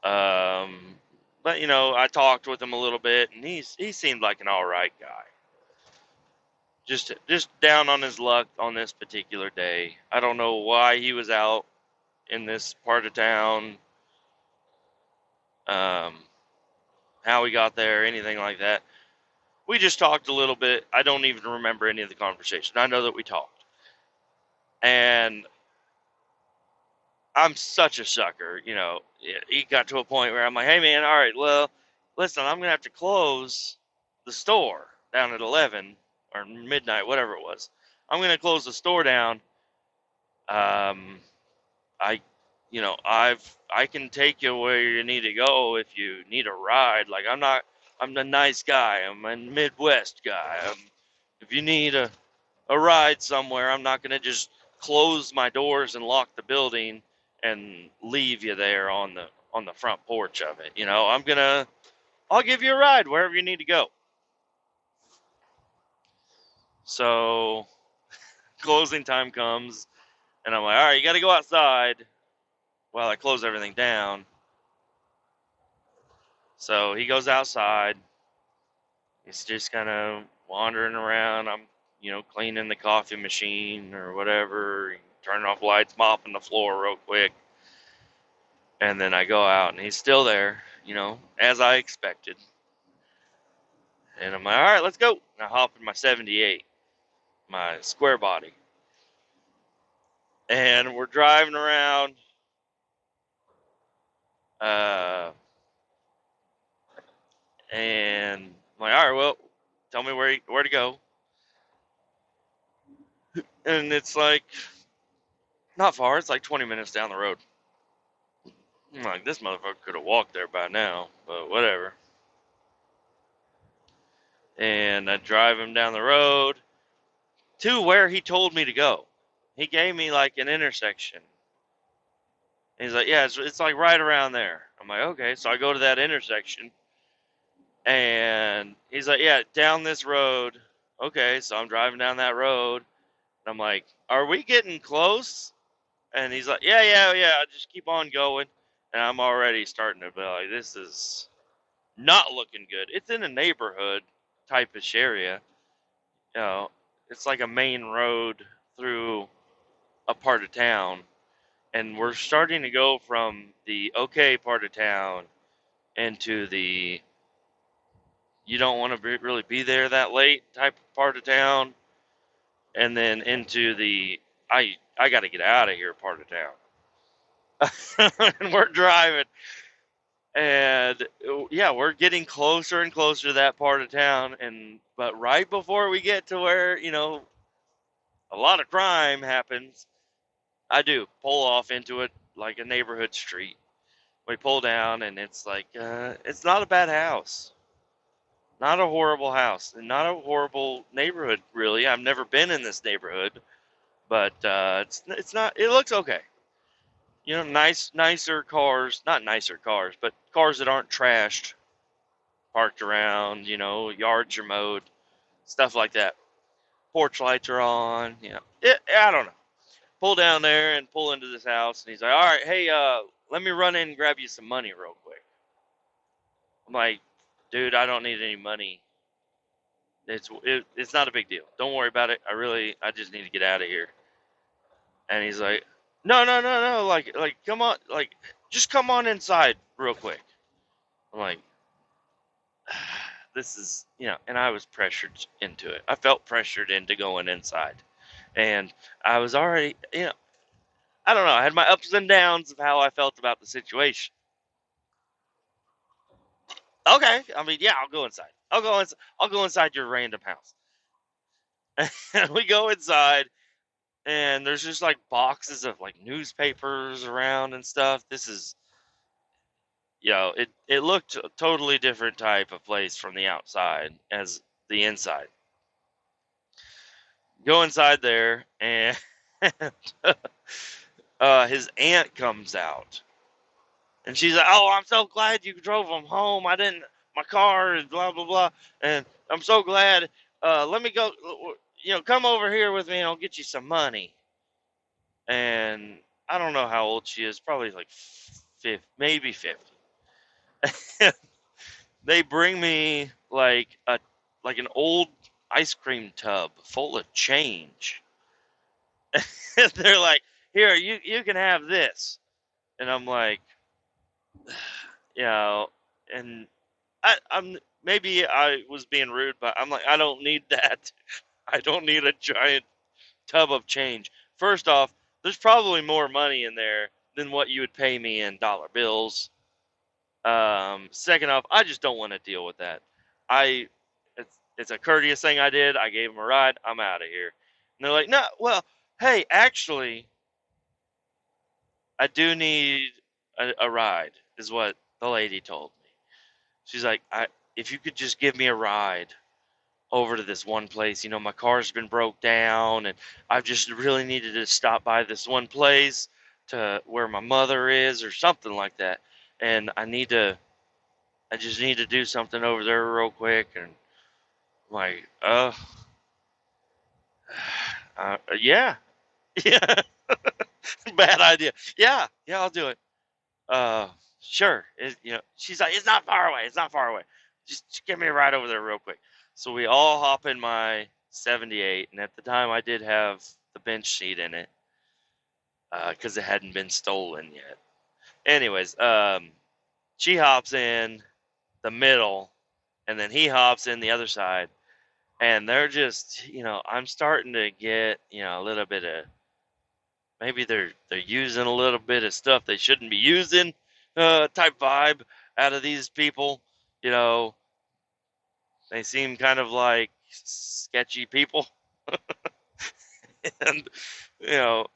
but I talked with him a little bit, and he seemed like an all right guy. Just down on his luck on this particular day. I don't know why he was out in this part of town, um, how he got there, anything like that. We just talked a little bit. I don't even remember any of the conversation. I know that we talked. And I'm such a sucker, It got to a point where I'm like, hey, man, all right, well, listen, I'm going to have to close the store down at 11 or midnight, whatever it was. I'm going to close the store down. I, I can take you where you need to go if you need a ride. Like, I'm the nice guy. I'm a Midwest guy. If you need a ride somewhere, I'm not going to just close my doors and lock the building and leave you there on the front porch of it. I'll give you a ride wherever you need to go. So closing time comes, and I'm like, all right, you got to go outside while I close everything down. So he goes outside. He's just kind of wandering around. I'm, cleaning the coffee machine or whatever, turning off lights, mopping the floor real quick. And then I go out and he's still there, as I expected. And I'm like, all right, let's go. And I hop in my 78, my square body. And we're driving around. Uh, and I'm like, all right, well, tell me where to go. And it's like, not far. It's like 20 minutes down the road. I'm like, this motherfucker could have walked there by now, but whatever. And I drive him down the road to where he told me to go. He gave me like an intersection. And he's like, yeah, it's like right around there. I'm like, okay. So I go to that intersection. And he's like, yeah, down this road. Okay. So I'm driving down that road. And I'm like, are we getting close? And he's like, yeah. Just keep on going. And I'm already starting to be like, this is not looking good. It's in a neighborhood type-ish area. You know, it's like a main road through a part of town. And we're starting to go from the okay part of town into the you don't want to really be there that late type of part of town, and then into the I got to get out of here part of town. And we're driving, and yeah, we're getting closer and closer to that part of town, but right before we get to where a lot of crime happens, I do pull off into it like a neighborhood street. We pull down, and it's like it's not a bad house. Not a horrible house, and not a horrible neighborhood, really. I've never been in this neighborhood, but it's not. It looks okay. Nicer cars, not nicer cars, but cars that aren't trashed, parked around. Yards are mowed, stuff like that. Porch lights are on. I don't know. Pull down there and pull into this house, and he's like, "All right, hey, let me run in and grab you some money real quick." I'm like, "Dude, I don't need any money. It's not a big deal. Don't worry about it. I just need to get out of here." And he's like, no, like come on, like just come on inside real quick. I'm like, this is and I was pressured into it. I felt pressured into going inside, and I was already I don't know. I had my ups and downs of how I felt about the situation. Okay, I mean, yeah, I'll go inside. I'll go inside your random house. And we go inside, and there's just like boxes of like newspapers around and stuff. This is, it looked a totally different type of place from the outside as the inside. Go inside there, and his aunt comes out, and she's like, "Oh, I'm so glad you drove him home. I didn't, my car is blah blah blah, and I'm so glad. Let me go. Come over here with me, and I'll get you some money." And I don't know how old she is, probably like 50, maybe 50. They bring me like an old ice cream tub full of change. And they're like, "Here, you can have this." And I'm like, you know, and I'm maybe I was being rude, but I'm like, I don't need that. I don't need a giant tub of change. First off, there's probably more money in there than what you would pay me in dollar bills. Second off, I just don't want to deal with that. I it's a courteous thing I did. I gave him a ride. I'm out of here. And they're like, no, well, hey, actually, I do need a ride, is what the lady told me. She's like, if you could just give me a ride over to this one place. My car's been broke down, and I've just really needed to stop by this one place to where my mother is or something like that. And I just need to do something over there real quick. And I'm like, yeah, yeah, bad idea. Yeah, I'll do it. Sure. She's like, it's not far away. It's not far away. Just get me a ride over there real quick. So we all hop in my 78, and at the time I did have the bench seat in it because it hadn't been stolen yet. Anyways, she hops in the middle, and then he hops in the other side, and they're just, I'm starting to get, a little bit of, maybe they're using a little bit of stuff they shouldn't be using, type vibe out of these people. You know, they seem kind of like sketchy people, and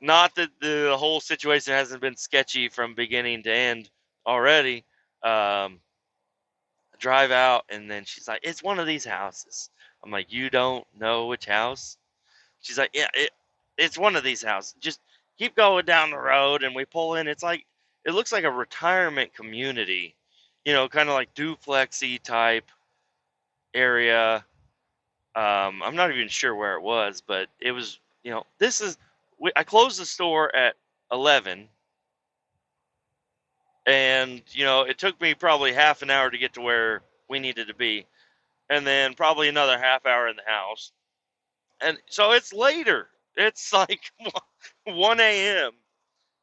not that the whole situation hasn't been sketchy from beginning to end already. Um, drive out, and then she's like, "It's one of these houses." I'm like, "You don't know which house?" She's like, "Yeah, it's one of these houses. Just keep going down the road." And we pull in. It's like, it looks like a retirement community, kind of like duplexy type area. I'm not even sure where it was, but it was, this is. I closed the store at 11, and it took me probably half an hour to get to where we needed to be, and then probably another half hour in the house. And so it's later. It's like 1 a.m.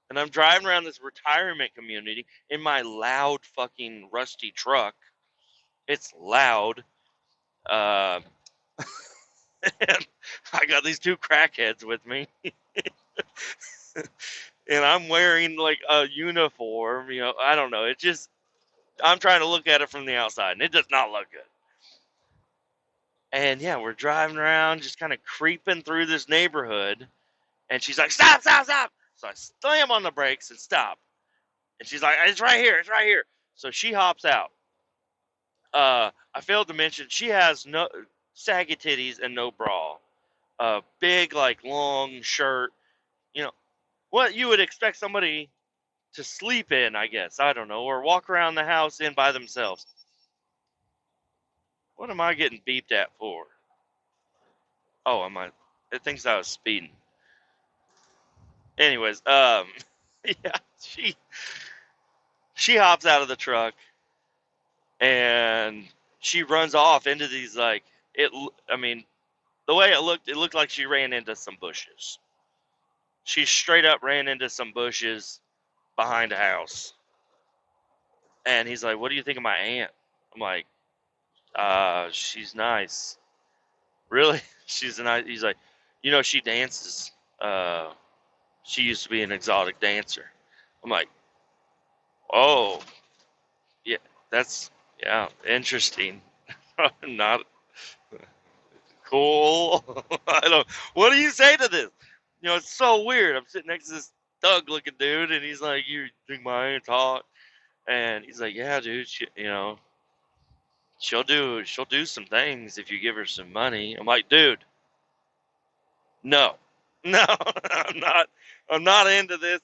And I'm driving around this retirement community in my loud fucking rusty truck. It's loud. Uh, and I got these two crackheads with me. And I'm wearing like a uniform. I don't know. I'm trying to look at it from the outside, and it does not look good. And yeah, we're driving around, just kind of creeping through this neighborhood. And she's like, "Stop, stop, stop." So I slam on the brakes and stop. And she's like, "It's right here. It's right here." So she hops out. I failed to mention she has no saggy titties and no bra. Big, like, long shirt. You know, what you would expect somebody to sleep in, I guess. I don't know. Or walk around the house in by themselves. What am I getting beeped at for? Oh, am I? It thinks I was speeding. Anyways, yeah, she hops out of the truck, and she runs off into these, like, I mean, the way it looked like she ran into some bushes. She straight up ran into some bushes behind a house. And he's like, "What do you think of my aunt?" I'm like, she's nice." "Really?" "She's a nice." He's like, "She dances. Uh, she used to be an exotic dancer." I'm like, "Oh, yeah, that's, yeah, interesting." Not cool. I don't. What do you say to this? It's so weird. I'm sitting next to this thug-looking dude, and he's like, "You think my aunt's hot?" And he's like, "Yeah, dude. She'll do some things if you give her some money." I'm like, "Dude, no, no, I'm not into this.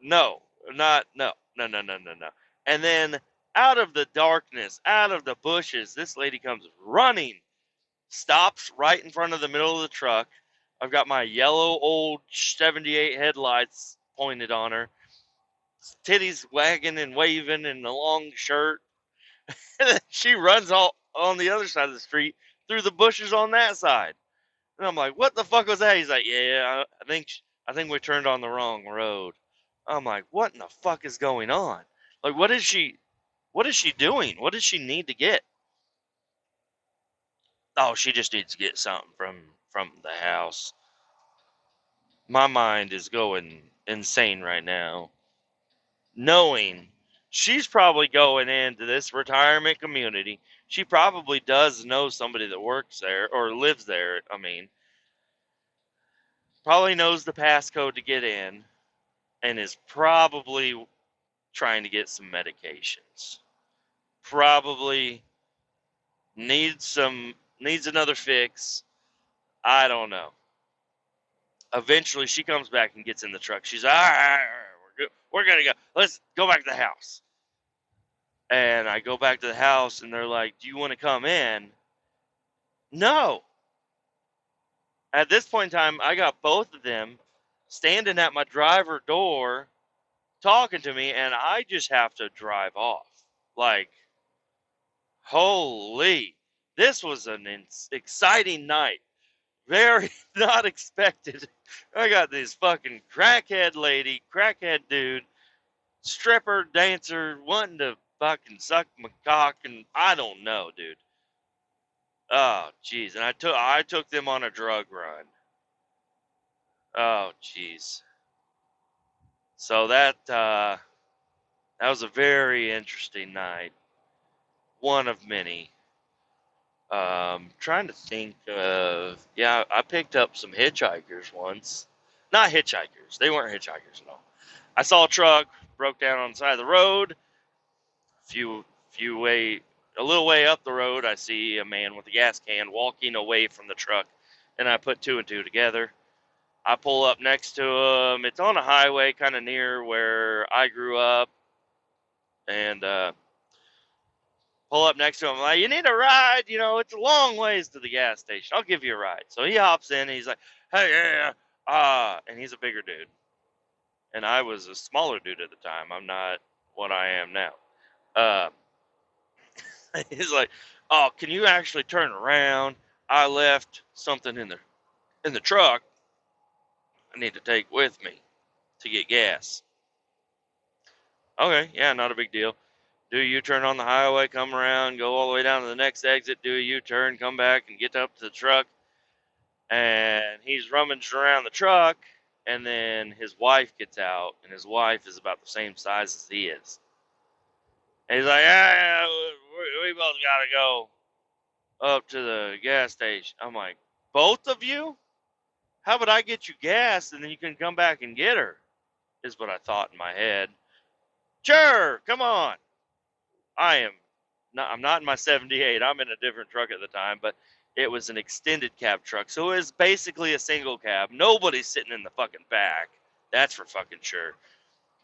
No, not no, no, no, no, no, no." And then out of the darkness, out of the bushes, this lady comes running, stops right in front of the middle of the truck. I've got my yellow old 78 headlights pointed on her, titties wagging and waving in a long shirt. And then she runs all on the other side of the street through the bushes on that side. And I'm like, "What the fuck was that?" He's like, "Yeah, I think we turned on the wrong road." I'm like, "What in the fuck is going on? Like, what is she doing? What does she need to get?" "Oh, she just needs to get something from the house." My mind is going insane right now, knowing she's probably going into this retirement community. She probably does know somebody that works there or lives there. I mean, probably knows the passcode to get in, and is probably trying to get some medications. Probably needs another fix. I don't know. Eventually, she comes back and gets in the truck. She's like, "All right, all right, we're good. We're gonna go. Let's go back to the house." And I go back to the house, and they're like, "Do you want to come in?" No. At this point in time, I got both of them standing at my driver door, talking to me, and I just have to drive off. Like, holy, this was an exciting night. Very not expected. I got this fucking crackhead lady, crackhead dude, stripper, dancer, wanting to fucking suck my cock, and I don't know, dude. Oh, jeez. And I took them on a drug run. Oh, jeez. So that was a very interesting night. One of many. Trying to think of, yeah, I picked up some hitchhikers once. Not hitchhikers. They weren't hitchhikers, no. I saw a truck broke down on the side of the road. Few few way a little way up the road, I see a man with a gas can walking away from the truck, and I put two and two together. I pull up next to him. It's on a highway kind of near where I grew up, and pull up next to him. I'm like, you need a ride? You know, it's a long ways to the gas station. I'll give you a ride. So he hops in. And he's like, hey, yeah, and he's a bigger dude, and I was a smaller dude at the time. I'm not what I am now. Uh, he's like, oh, can you actually turn around? I left something in the truck. I need to take with me to get gas. Okay, yeah, not a big deal. Do a U-turn on the highway, come around, go all the way down to the next exit, do a U-turn, come back and get up to the truck. And he's rummaging around the truck, and then his wife gets out, and his wife is about the same size as he is. And he's like, yeah, we both got to go up to the gas station. I'm like, both of you? How about I get you gas, and then you can come back and get her, is what I thought in my head. Sure, come on. I'm not in my 78. I'm in a different truck at the time, but it was an extended cab truck. So it was basically a single cab. Nobody's sitting in the fucking back. That's for fucking sure.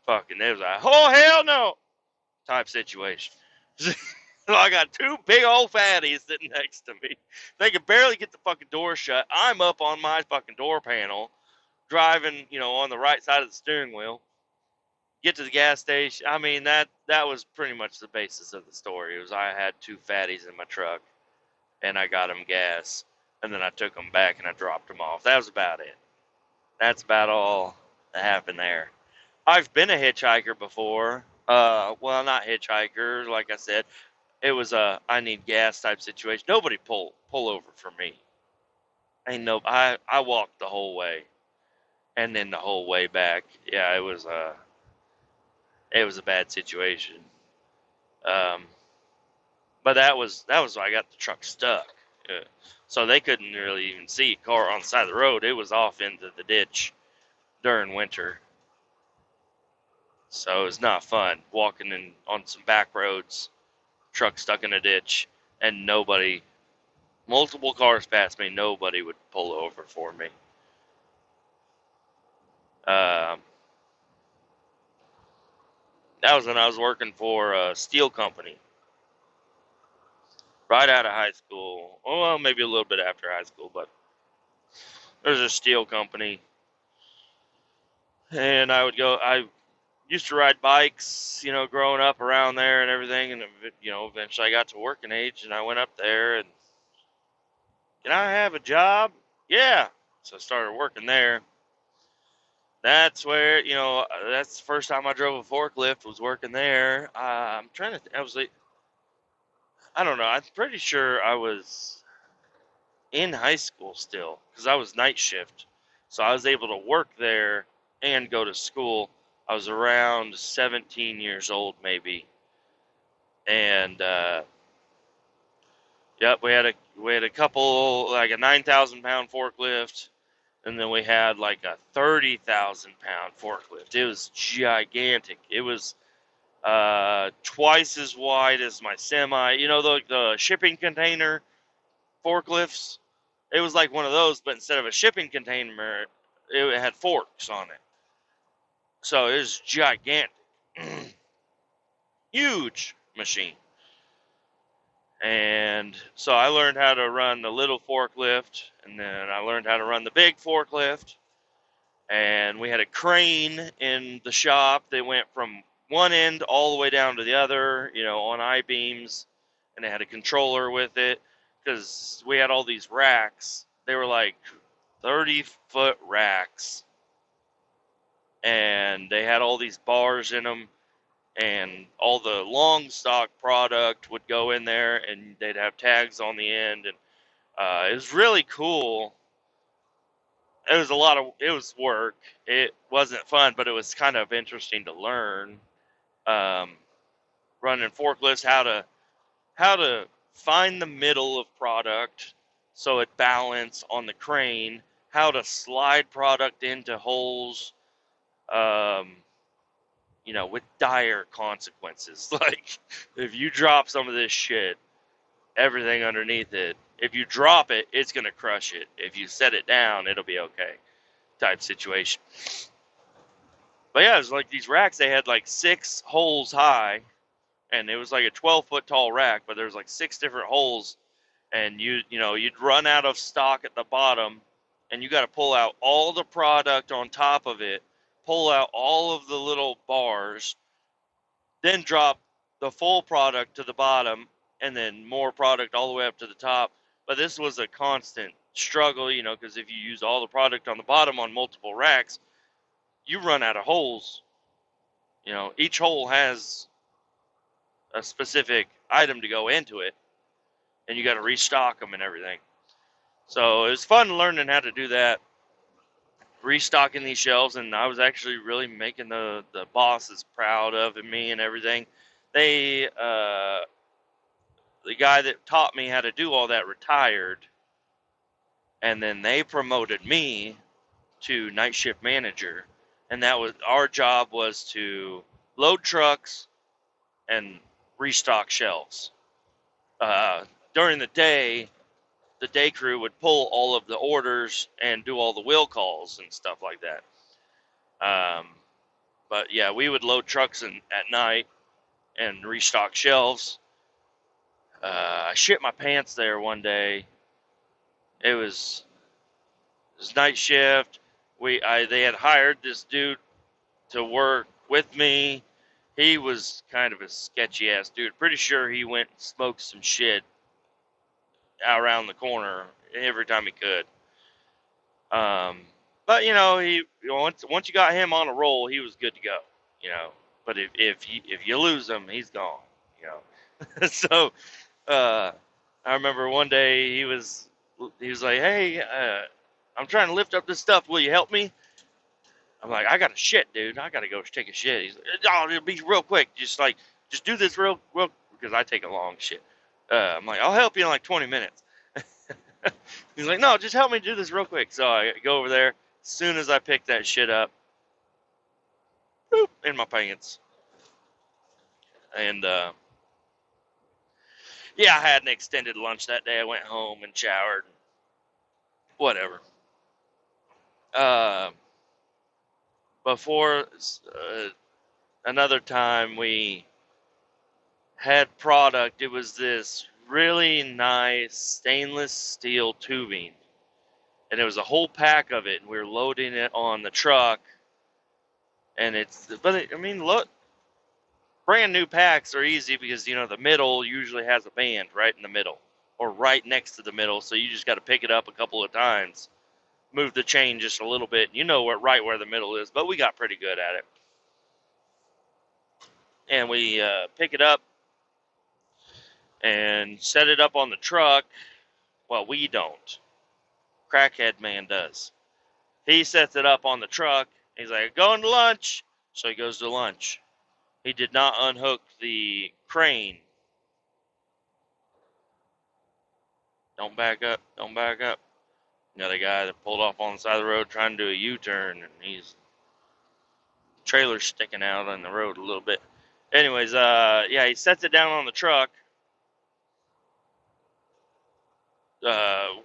Fucking, it was a, oh, hell no type situation. So I got two big old fatties sitting next to me. They could barely get the fucking door shut. I'm up on my fucking door panel, driving, on the right side of the steering wheel. Get to the gas station. I mean, that was pretty much the basis of the story. It was I had two fatties in my truck, and I got them gas, and then I took them back and I dropped them off. That was about it. That's about all that happened there. I've been a hitchhiker before. Well, not hitchhiker, like I said. It was a I need gas type situation. Nobody pull over for me. Ain't no. I walked the whole way, and then the whole way back. Yeah, it was a bad situation. Um, but that was why I got the truck stuck. So they couldn't really even see a car on the side of the road. It was off into the ditch during winter. So it was not fun walking in on some back roads, truck stuck in a ditch, and multiple cars passed me, nobody would pull over for me. Um, that was when I was working for a steel company right out of high school. Well, maybe a little bit after high school, but there's a steel company, and I used to ride bikes, growing up around there and everything, and eventually I got to working age, and I went up there and, can I have a job? Yeah. So I started working there. That's where, that's the first time I drove a forklift, was working there. I'm trying to, I don't know, I'm pretty sure I was in high school still, because I was night shift. So I was able to work there and go to school. I was around 17 years old, maybe. And, yep, we had a couple, like a 9,000-pound forklift, and then we had like a 30,000-pound forklift. It was gigantic. It was twice as wide as my semi. The shipping container forklifts. It was like one of those, but instead of a shipping container, it had forks on it. So it was gigantic, huge machine. And so I learned how to run the little forklift, and then I learned how to run the big forklift. and we had a crane in the shop that went from one end all the way down to the other, on I-beams, and it had a controller with it because we had all these racks. They were like 30-foot racks, and they had all these bars in them, and all the long stock product would go in there, and they'd have tags on the end, and it was really cool. It was work. It wasn't fun, but it was kind of interesting to learn. Um, Running forklifts, how to find the middle of product so it balance on the crane, how to slide product into holes, um, with dire consequences. Like, if you drop some of this shit, everything underneath it, if you drop it, it's going to crush it. If you set it down, it'll be okay, type situation. But yeah, it was like these racks, they had like 6 holes high, and it was like a 12-foot tall rack, but there was like 6 different holes, and you'd run out of stock at the bottom, and you got to pull out all the product on top of it, pull out all of the little bars, then drop the full product to the bottom, and then more product all the way up to the top. But this was a constant struggle, because if you use all the product on the bottom on multiple racks, you run out of holes. Each hole has a specific item to go into it, and you got to restock them and everything. So it was fun learning how to do that, restocking these shelves, and I was actually really making the bosses proud of me and everything. They the guy that taught me how to do all that retired, and then they promoted me to night shift manager, and that was our job, was to load trucks and restock shelves. During the day crew would pull all of the orders and do all the will calls and stuff like that. But yeah, we would load trucks at night and restock shelves. I shit my pants there one day. It was night shift. They had hired this dude to work with me. He was kind of a sketchy ass dude. Pretty sure he went and smoked some shit out around the corner every time he could. But he once you got him on a roll, he was good to go. But if you lose him, he's gone. So I remember one day he was like, "Hey, I'm trying to lift up this stuff. Will you help me?" I'm like, "I got a shit, dude. I gotta go take a shit." He's like, "Oh, it'll be real quick. Just do this real, because I take a long shit." I'm like, "I'll help you in like 20 minutes." He's like, "No, just help me do this real quick." So I go over there. As soon as I pick that shit up, boop, in my pants. And yeah, I had an extended lunch that day. I went home and showered. Whatever. Uh, Before another time we had product, it was this really nice stainless steel tubing, and it was a whole pack of it, and we were loading it on the truck. And look, brand new packs are easy because the middle usually has a band right in the middle or right next to the middle, so you just got to pick it up a couple of times, move the chain just a little bit, right where the middle is. But we got pretty good at it, and we pick it up and set it up on the truck. Well, we don't. Crackhead man does. He sets it up on the truck. He's like, "Going to lunch." So he goes to lunch. He did not unhook the crane. Don't back up. Don't back up. Got a guy that pulled off on the side of the road trying to do a U-turn, and he's trailer's sticking out on the road a little bit. Anyways, yeah, he sets it down on the truck.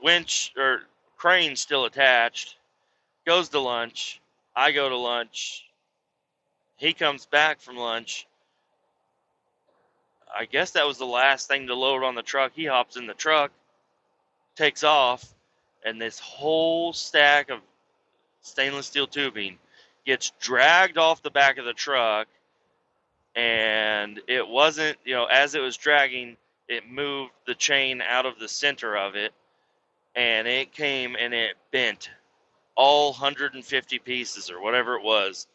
Winch or crane still attached. Goes to lunch. I go to lunch. He comes back from lunch. I guess that was the last thing to load on the truck. He hops in the truck, takes off, and this whole stack of stainless steel tubing gets dragged off the back of the truck, and it wasn't, as it was dragging, it moved the chain out of the center of it, and it came and it bent all 150 pieces or whatever it was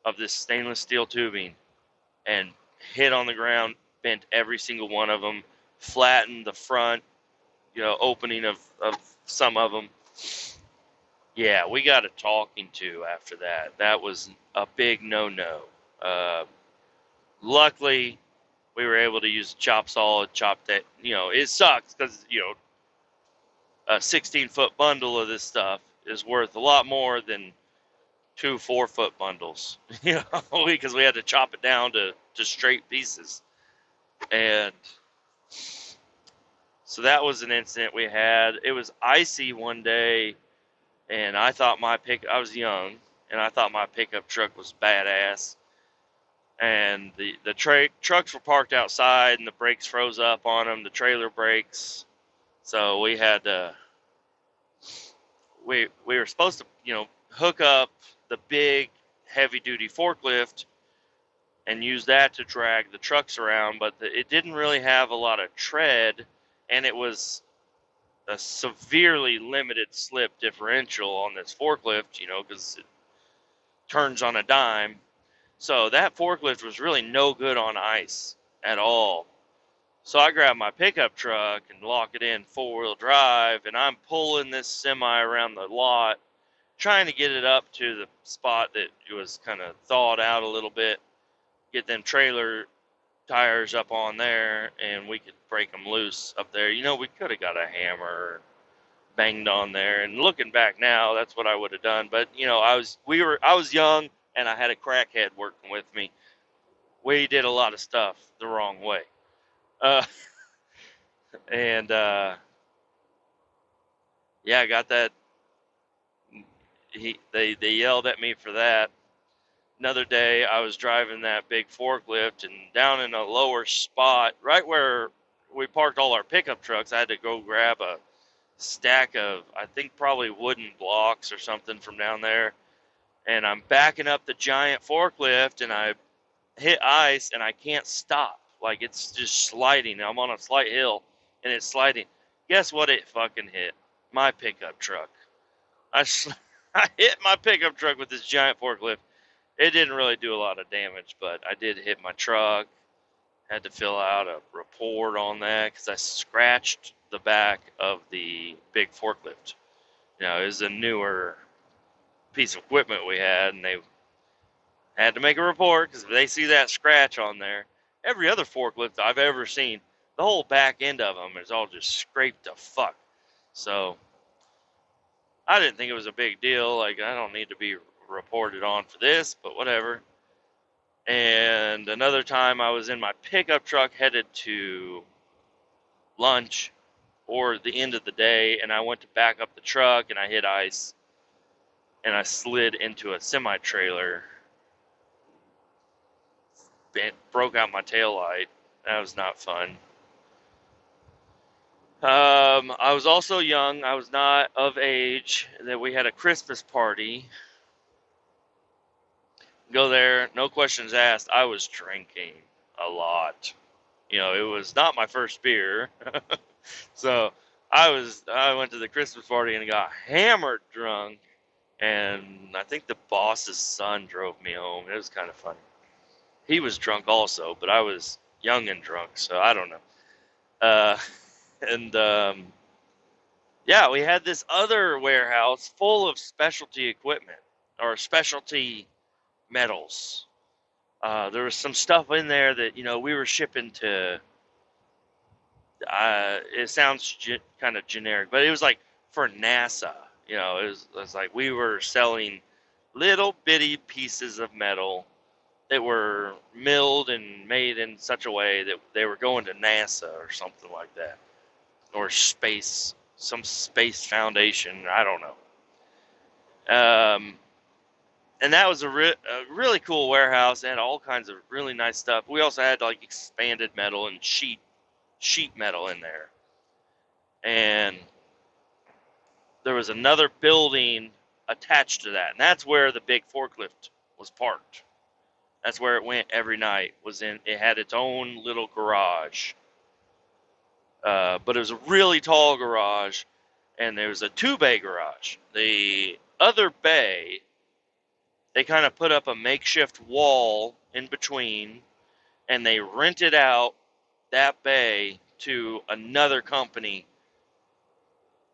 of this stainless steel tubing and hit on the ground, bent every single one of them, flattened the front, opening of some of them. Yeah, we got a talking to after that. That was a big no-no. Luckily, we were able to use a chop saw, chop that. It sucks because, a 16-foot bundle of this stuff is worth a lot more than 2 4-foot bundles, because we had to chop it down to straight pieces. And so that was an incident we had. It was icy one day, and I was young, and I thought my pickup truck was badass. And the trucks were parked outside, and the brakes froze up on them, the trailer brakes. So we had to, we were supposed to, hook up the big heavy-duty forklift and use that to drag the trucks around, but it didn't really have a lot of tread, and it was a severely limited slip differential on this forklift, because it turns on a dime. So that forklift was really no good on ice at all. So I grabbed my pickup truck and lock it in 4-wheel drive, and I'm pulling this semi around the lot, trying to get it up to the spot that it was kind of thawed out a little bit, get them trailer tires up on there, and we could break them loose up there. We could have got a hammer banged on there, and looking back now, that's what I would have done. But I was young, and I had a crackhead working with me. We did a lot of stuff the wrong way, and yeah, I got that. They yelled at me for that. Another day, I was driving that big forklift, and down in a lower spot, right where we parked all our pickup trucks, I had to go grab a stack of, I think, probably wooden blocks or something from down there. And I'm backing up the giant forklift, and I hit ice, and I can't stop. Like, it's just sliding. I'm on a slight hill, and it's sliding. Guess what it fucking hit? My pickup truck. I hit my pickup truck with this giant forklift. It didn't really do a lot of damage, but I did hit my truck. Had to fill out a report on that because I scratched the back of the big forklift. It was a newer piece of equipment we had, and they had to make a report because if they see that scratch on there, every other forklift I've ever seen, the whole back end of them is all just scraped to fuck. So I didn't think it was a big deal. Like, I don't need to be reported on for this, but whatever. And another time I was in my pickup truck headed to lunch or the end of the day, and I went to back up the truck, and I hit ice, and I slid into a semi-trailer. It broke out my taillight. That was not fun. I was also young. I was not of age. That we had a Christmas party. Go there, no questions asked. I was drinking a lot. It was not my first beer. So I went to the Christmas party and got hammered drunk, and I think the boss's son drove me home. It was kind of funny. He was drunk also, but I was young and drunk, so I don't know. And yeah, we had this other warehouse full of specialty equipment or specialty metals. There was some stuff in there that we were shipping to. It sounds kind of generic, but it was like for NASA. It was like we were selling little bitty pieces of metal that were milled and made in such a way that they were going to NASA or something like that, or some space foundation. I don't know. And that was a really cool warehouse. It had all kinds of really nice stuff. We also had like expanded metal and sheet metal in there. And there was another building attached to that, and that's where the big forklift was parked. That's where it went every night. It had its own little garage, but it was a really tall garage, and there was a 2-bay garage. The other bay, they kind of put up a makeshift wall in between, and they rented out that bay to another company,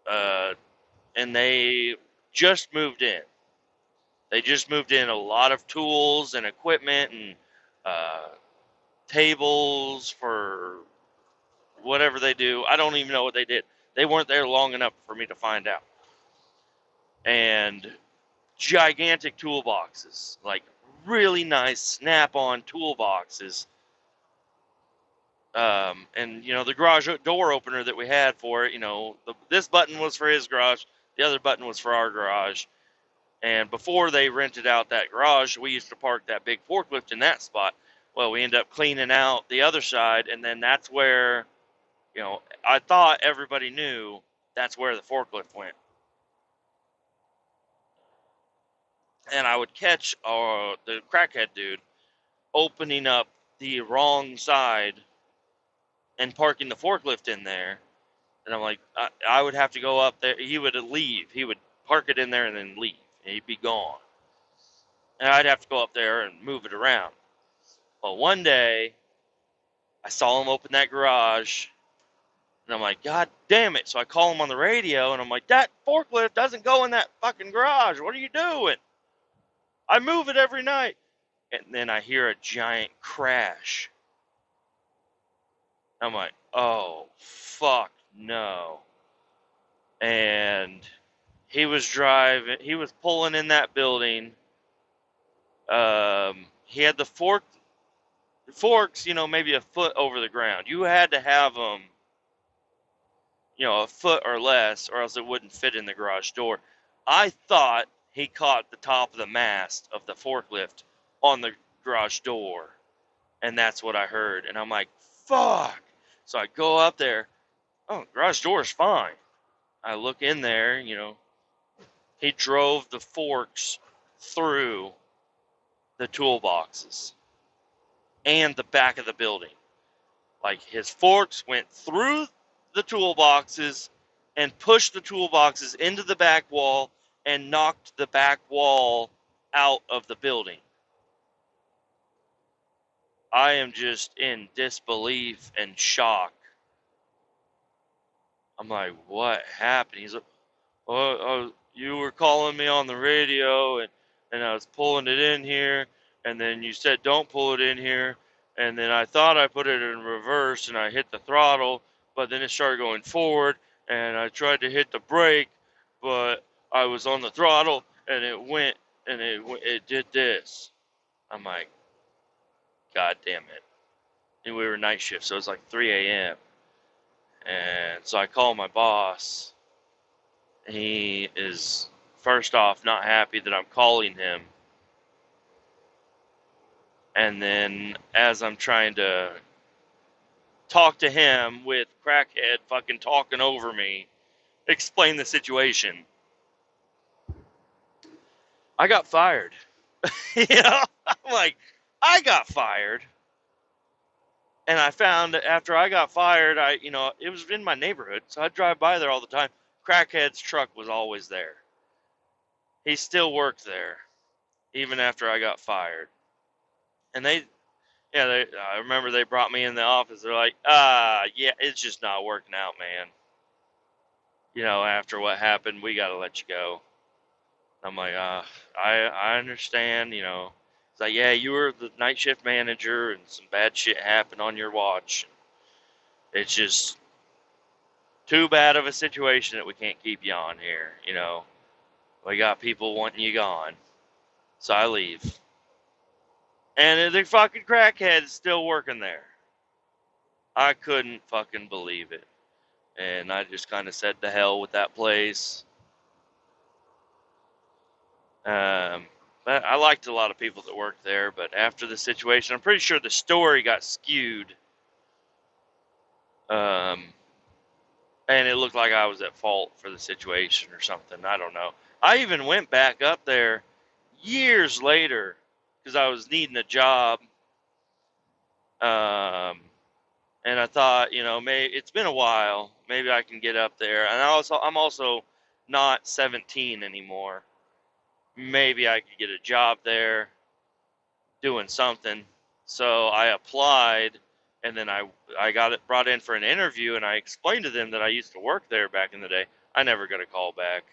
and they just moved in. They just moved in a lot of tools and equipment and uh, tables for whatever they do. I don't even know what they did. They weren't there long enough for me to find out. And gigantic toolboxes, like really nice snap-on toolboxes. And the garage door opener that we had for it, this button was for his garage, the other button was for our garage. And before they rented out that garage, we used to park that big forklift in that spot. Well, we ended up cleaning out the other side, and then that's where, I thought everybody knew that's where the forklift went. And I would catch the crackhead dude opening up the wrong side and parking the forklift in there. And I'm like, I would have to go up there. He would leave. He would park it in there and then leave. And he'd be gone. And I'd have to go up there and move it around. Well, one day, I saw him open that garage. And I'm like, God damn it. So I call him on the radio. And I'm like, that forklift doesn't go in that fucking garage. What are you doing? I move it every night. And then I hear a giant crash. I'm like, oh, fuck no. And he was pulling in that building. He had the forks, maybe a foot over the ground. You had to have them, a foot or less, or else it wouldn't fit in the garage door. I thought he caught the top of the mast of the forklift on the garage door. And that's what I heard. And I'm like, fuck. So I go up there. Oh, garage door's fine. I look in there, he drove the forks through the toolboxes and the back of the building. Like, his forks went through the toolboxes and pushed the toolboxes into the back wall and knocked the back wall out of the building. I am just in disbelief and shock. I'm like, what happened? He's like, oh, you were calling me on the radio, and I was pulling it in here, and then you said don't pull it in here, and then I thought I put it in reverse, and I hit the throttle, but then it started going forward, and I tried to hit the brake, but I was on the throttle, and it went, and it did this. I'm like, God damn it. And we were night shift, so it was like 3 a.m. And so I call my boss. He is, first off, not happy that I'm calling him. And then as I'm trying to talk to him with crackhead fucking talking over me, explain the situation, I got fired. I'm like, I got fired. And I found that after I got fired, it was in my neighborhood, so I'd drive by there all the time. Crackhead's truck was always there. He still worked there, even after I got fired. And I remember they brought me in the office. They're like, yeah, it's just not working out, man. After what happened, we got to let you go. I'm like, I understand, It's like, yeah, you were the night shift manager and some bad shit happened on your watch. It's just too bad of a situation that we can't keep you on here, We got people wanting you gone. So I leave. And the fucking crackhead is still working there. I couldn't fucking believe it. And I just kind of said to hell with that place. But I liked a lot of people that worked there, but after the situation, I'm pretty sure the story got skewed. And it looked like I was at fault for the situation or something. I don't know. I even went back up there years later because I was needing a job. And I thought, maybe it's been a while. Maybe I can get up there. And I'm also not 17 anymore. Maybe I could get a job there doing something. So I applied, and then I got it brought in for an interview, and I explained to them that I used to work there back in the day. I never got a call back.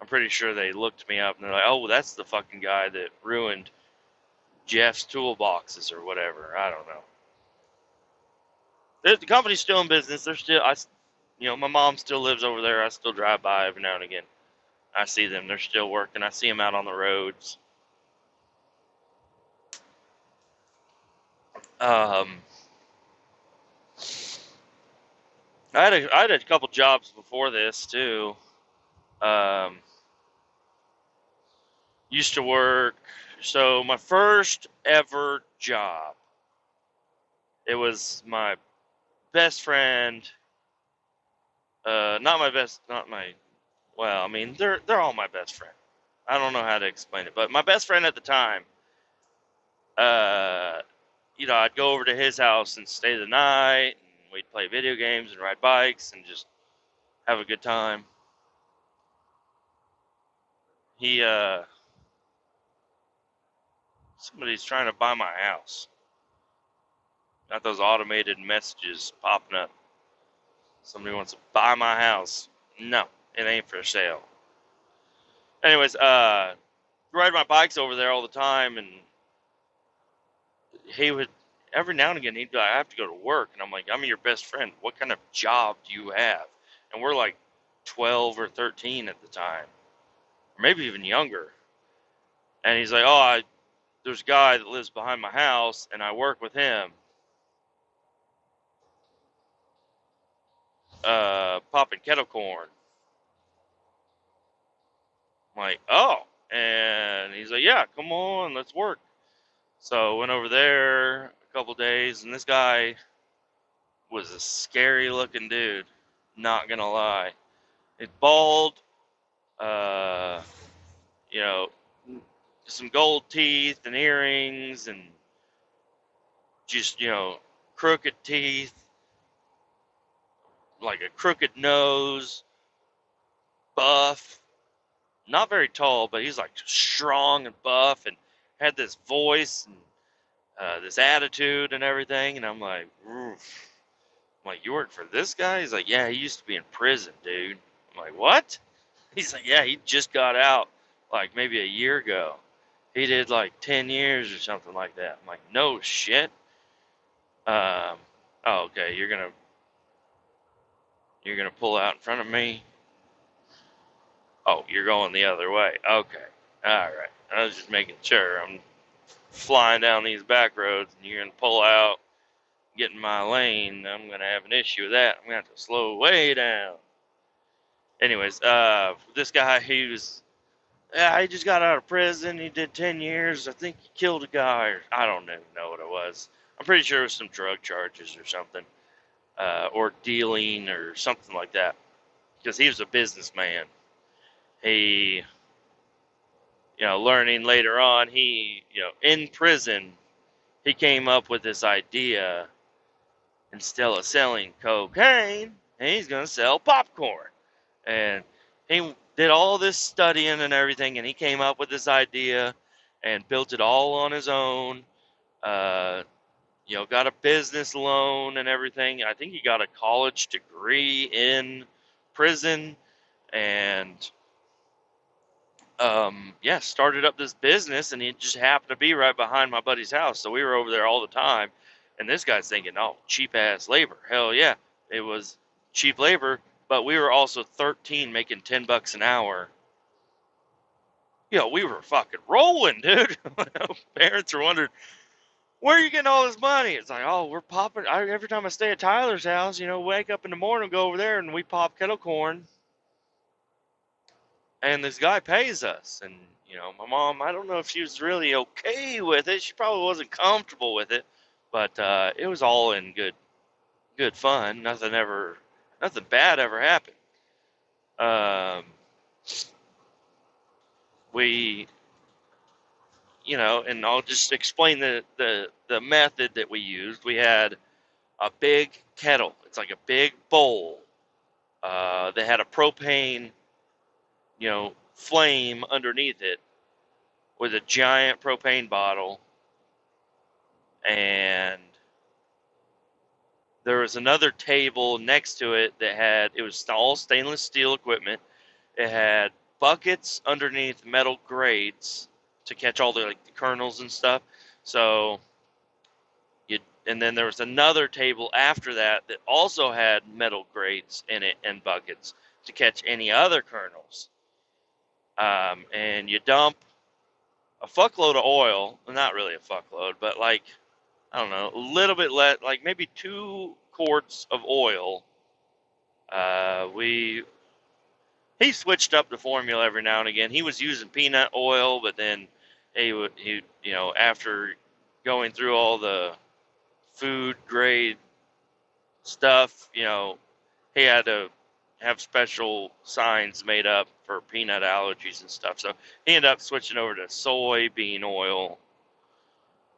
I'm pretty sure they looked me up and they're like, "Oh, that's the fucking guy that ruined Jeff's toolboxes or whatever." I don't know. The company's still in business. They're still, my mom still lives over there. I still drive by every now and again. I see them. They're still working. I see them out on the roads. Um, I had a couple jobs before this too. Um, used to work. So my first ever job, it was my best friend. Not my best, not my. Well, I mean, they're all my best friend. I don't know how to explain it, but my best friend at the time. Uh, I'd go over to his house and stay the night, and we'd play video games and ride bikes and just have a good time. He, somebody's trying to buy my house. Got those automated messages popping up. Somebody wants to buy my house. No, it ain't for sale. Anyways, ride my bikes over there all the time, and he would, every now and again, he'd be like, "I have to go to work." And I'm like, "I'm your best friend. What kind of job do you have?" And we're like 12 or 13 at the time, or maybe even younger. And he's like, "Oh, there's a guy that lives behind my house, and I work with him, popping kettle corn." I'm like, "Oh." And he's like, "Yeah, come on, let's work." So I went over there a couple days, and this guy was a scary looking dude. Not gonna lie. He's bald, uh, you know, some gold teeth and earrings, and just, crooked teeth, like a crooked nose, buff. Not very tall, but he's like strong and buff, and had this voice and this attitude and everything. And I'm like, "Oof." I'm like, "You work for this guy?" He's like, "Yeah, he used to be in prison, dude." I'm like, "What?" He's like, "Yeah, he just got out like maybe a year ago. He did like 10 years or something like that." I'm like, "No shit." Um, oh, okay, you're gonna pull out in front of me. Oh, you're going the other way. Okay, all right. I was just making sure. I'm flying down these back roads, and you're gonna pull out, get in my lane. I'm gonna have an issue with that. I'm gonna have to slow way down. Anyways, this guy, yeah, he just got out of prison. He did 10 years. I think he killed a guy, or I don't even know what it was. I'm pretty sure it was some drug charges or something, or dealing or something like that. Because he was a businessman. He, learning later on, in prison, he came up with this idea. Instead of selling cocaine, he's going to sell popcorn. And he did all this studying and everything, and he came up with this idea and built it all on his own. Uh, got a business loan and everything. I think he got a college degree in prison, and yeah, started up this business, and it just happened to be right behind my buddy's house. So we were over there all the time, and this guy's thinking, "Oh, cheap ass labor." Hell yeah, it was cheap labor, but we were also 13 making $10 an hour. We were fucking rolling, dude. Parents are wondering, "Where are you getting all this money?" It's like, "Oh, we're popping. Every time I stay at Tyler's house, wake up in the morning, go over there, and we pop kettle corn, and this guy pays us." And my mom, I don't know if she was really okay with it. She probably wasn't comfortable with it, but it was all in good fun. Nothing bad ever happened. Um, we, and I'll just explain the method that we used. We had a big kettle. It's like a big bowl. They had a propane, flame underneath it with a giant propane bottle, and there was another table next to it that it was all stainless steel equipment. It had buckets underneath metal grates to catch all the kernels and stuff. So and then there was another table after that that also had metal grates in it and buckets to catch any other kernels. And you dump a fuckload of oil, not really a fuckload, but like, I don't know, a little bit less, like maybe 2 quarts of oil. He switched up the formula every now and again. He was using peanut oil, but then after going through all the food grade stuff, he had to have special signs made up for peanut allergies and stuff. So he ended up switching over to soybean oil.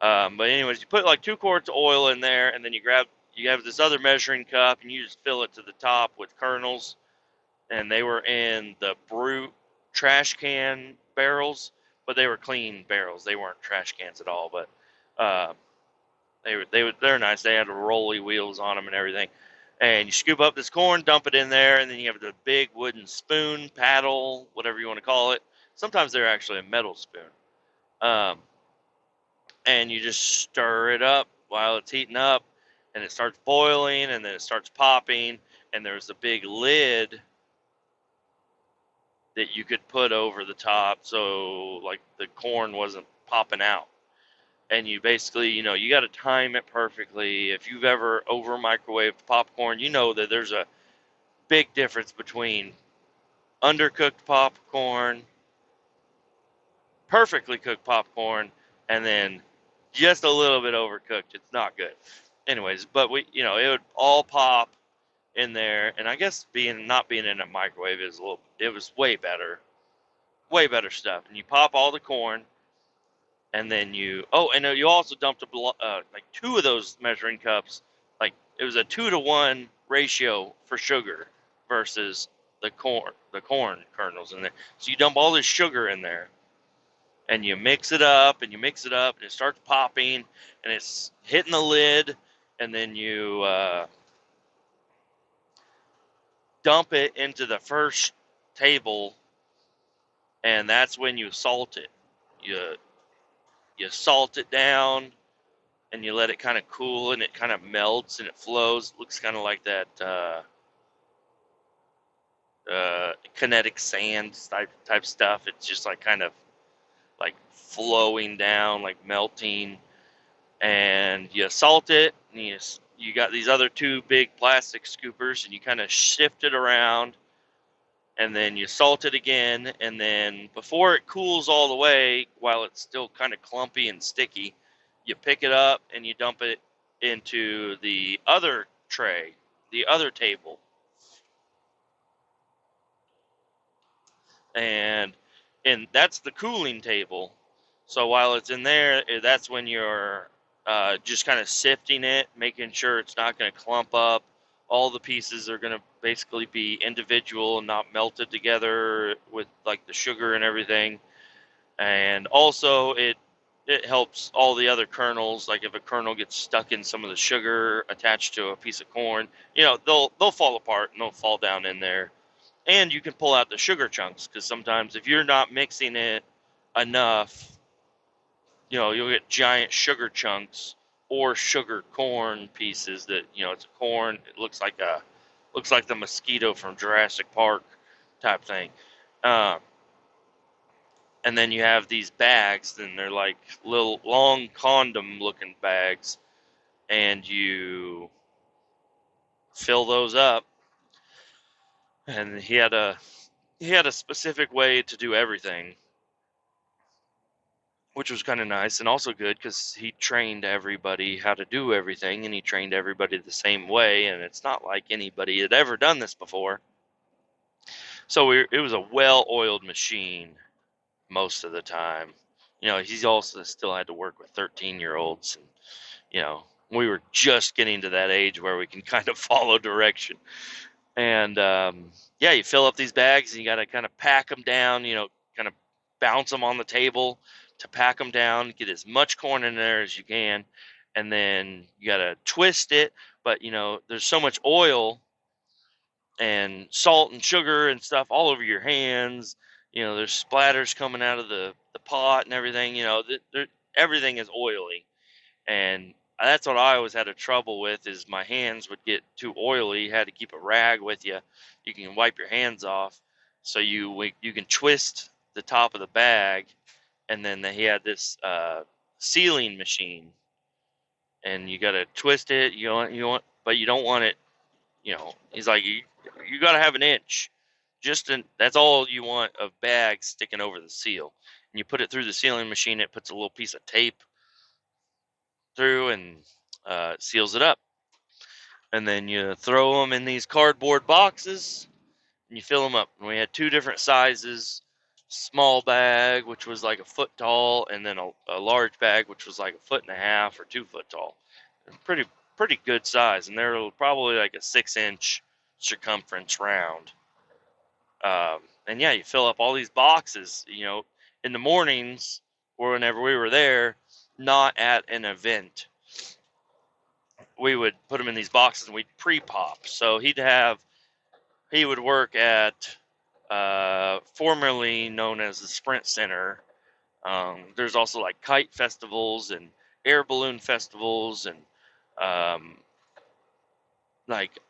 But anyways, you put like 2 quarts of oil in there, and then you have this other measuring cup, and you just fill it to the top with kernels. And they were in the Brute trash can barrels, but they were clean barrels. They weren't trash cans at all, but uh, they're nice. They had rolly wheels on them and everything. And you scoop up this corn, dump it in there, and then you have the big wooden spoon, paddle, whatever you want to call it. Sometimes they're actually a metal spoon. Um, and you just stir it up while it's heating up, and it starts boiling, and then it starts popping, and there's a big lid that you could put over the top so like the corn wasn't popping out. And you basically, you got to time it perfectly. If you've ever over microwaved popcorn, you know that there's a big difference between undercooked popcorn, perfectly cooked popcorn, and then just a little bit overcooked. It's not good. Anyways, but it would all pop in there, and I guess not being in a microwave it was way better stuff. And you pop all the corn, and then you also dumped like 2 of those measuring cups. Like it was a 2-to-1 ratio for sugar versus the corn kernels in there. So you dump all this sugar in there, and you mix it up, and it starts popping, and it's hitting the lid, and then you dump it into the first table, and that's when you salt it. You salt it down, and you let it kind of cool, and it kind of melts and it flows. It looks kind of like that kinetic sand type stuff. It's just like kind of like flowing down, like melting. And you salt it, and you got these other 2 big plastic scoopers, and you kind of shift it around, and then you salt it again, and then before it cools all the way, while it's still kind of clumpy and sticky, you pick it up and you dump it into the other tray, the other table. And that's the cooling table. So while it's in there, that's when you're just kind of sifting it, making sure it's not going to clump up. All the pieces are going to basically be individual and not melted together with like the sugar and everything. And also it helps all the other kernels. Like if a kernel gets stuck in some of the sugar attached to a piece of corn, they'll fall apart and they'll fall down in there. And you can pull out the sugar chunks, because sometimes if you're not mixing it enough, you'll get giant sugar chunks or sugar corn pieces that, it's a corn. It looks like the mosquito from Jurassic Park type thing. And then you have these bags, and they're like little long condom looking bags, and you fill those up. And he had a specific way to do everything, which was kind of nice and also good, because he trained everybody how to do everything, and he trained everybody the same way, and it's not like anybody had ever done this before. So it was a well-oiled machine, most of the time. He's also still had to work with 13-year-olds, and we were just getting to that age where we can kind of follow direction. And yeah, you fill up these bags and you got to kind of pack them down, kind of bounce them on the table to pack them down, get as much corn in there as you can. And then you got to twist it. But, there's so much oil and salt and sugar and stuff all over your hands. There's splatters coming out of the pot and everything. Everything is oily. And that's what I always had a trouble with, is my hands would get too oily. You had to keep a rag with you. You can wipe your hands off. So you can twist the top of the bag, and then he had this sealing machine, and you got to twist it. But you don't want it. He's like, you got to have an inch. That's all you want of bag sticking over the seal. And you put it through the sealing machine. It puts a little piece of tape through and seals it up. And then you throw them in these cardboard boxes and you fill them up. And we had two different sizes: small bag, which was like a foot tall, and then a large bag, which was like a foot and a half or 2 foot tall. Pretty good size, and they're probably like a 6-inch circumference round. And yeah, you fill up all these boxes, in the mornings or whenever we were there, not at an event. We would put them in these boxes and we'd pre-pop. So he would work at formerly known as the Sprint Center. There's also like kite festivals and air balloon festivals and like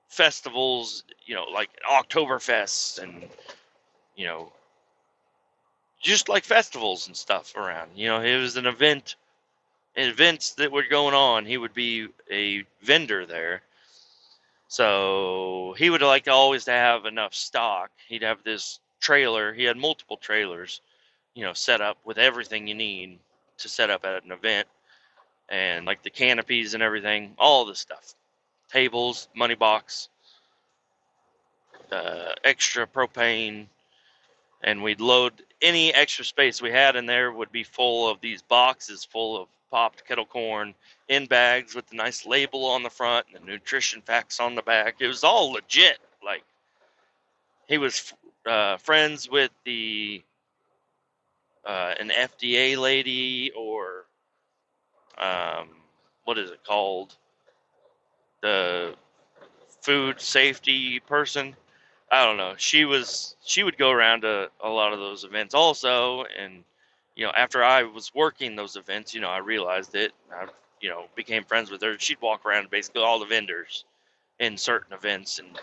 festivals, like Oktoberfest and just like festivals and stuff around. It was an events that were going on. He would be a vendor there. So he would like always to have enough stock. He'd have this trailer. He had multiple trailers, set up with everything you need to set up at an event, and like the canopies and everything, all the stuff, tables, money box, extra propane, and we'd load any extra space we had in there would be full of these boxes full of popped kettle corn in bags with the nice label on the front and the nutrition facts on the back. It was all legit. Like, he was friends with an FDA lady, or what is it called? The food safety person. I don't know. She would go around to a lot of those events also, and after I was working those events, I realized it. I became friends with her. She'd walk around to basically all the vendors in certain events and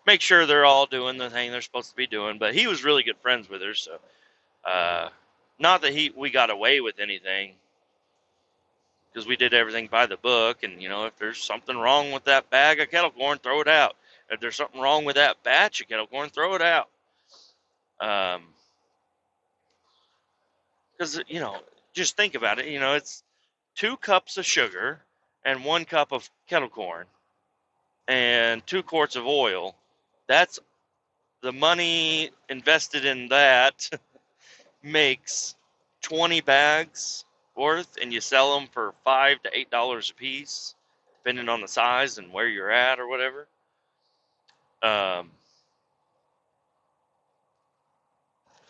make sure they're all doing the thing they're supposed to be doing. But he was really good friends with her, so not that we got away with anything, because we did everything by the book. And if there's something wrong with that bag of kettle corn, throw it out. If there's something wrong with that batch of kettle corn, throw it out. Because just think about it. It's 2 cups of sugar and 1 cup of kettle corn and 2 quarts of oil. That's the money invested in that makes 20 bags worth, and you sell them for $5 to $8 a piece, depending on the size and where you're at or whatever.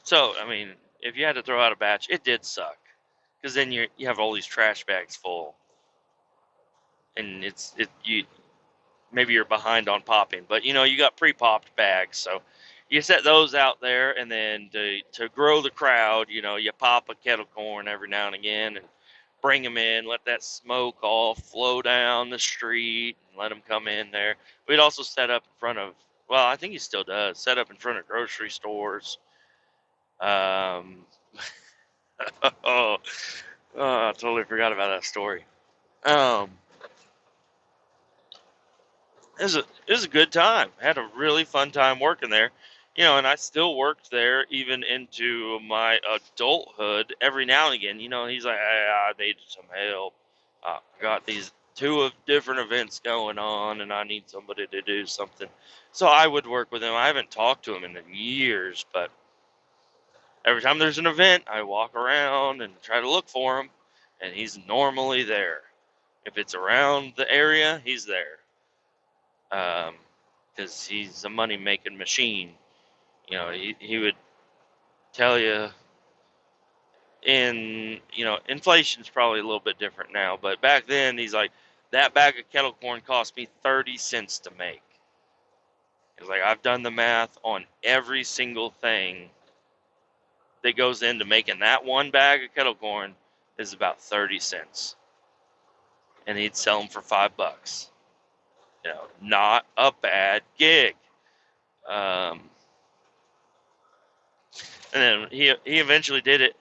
So I mean, if you had to throw out a batch, it did suck, because then you have all these trash bags full, and maybe you're behind on popping, but you got pre-popped bags, so you set those out there, and then to grow the crowd, you pop a kettle corn every now and again and bring them in, let that smoke all flow down the street, and let them come in there. We'd also set up in front of, well, I think he still does, set up in front of grocery stores. Oh, I totally forgot about that story. It was a good time. I had a really fun time working there, and I still worked there even into my adulthood. Every now and again, he's like, hey, I need some help. I got these 2 different events going on, and I need somebody to do something. So I would work with him. I haven't talked to him in years, but Every time there's an event, I walk around and try to look for him, and he's normally there. If it's around the area, he's there. Because he's a money making machine. He would tell you inflation's probably a little bit different now, but back then he's like, that bag of kettle corn cost me 30 cents to make. He's like, I've done the math on every single thing that goes into making that one bag of kettle corn is about 30 cents. And he'd sell them for $5. Not a bad gig. Um, and then he eventually did it,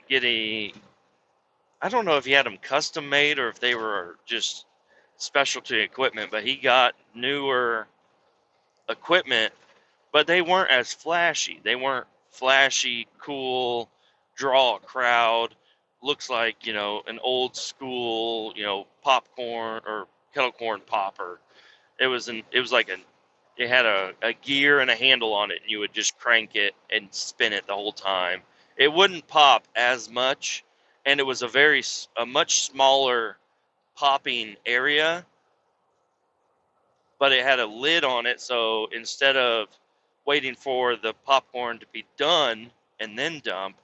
get I don't know if he had them custom made or if they were just specialty equipment, but he got newer equipment, but they weren't as flashy. They weren't flashy, cool, draw a crowd. Looks like, an old school, popcorn or kettle corn popper. It had a gear and a handle on it, and you would just crank it and spin it the whole time. It wouldn't pop as much, and it was a much smaller popping area, but it had a lid on it, so instead of waiting for the popcorn to be done and then dump,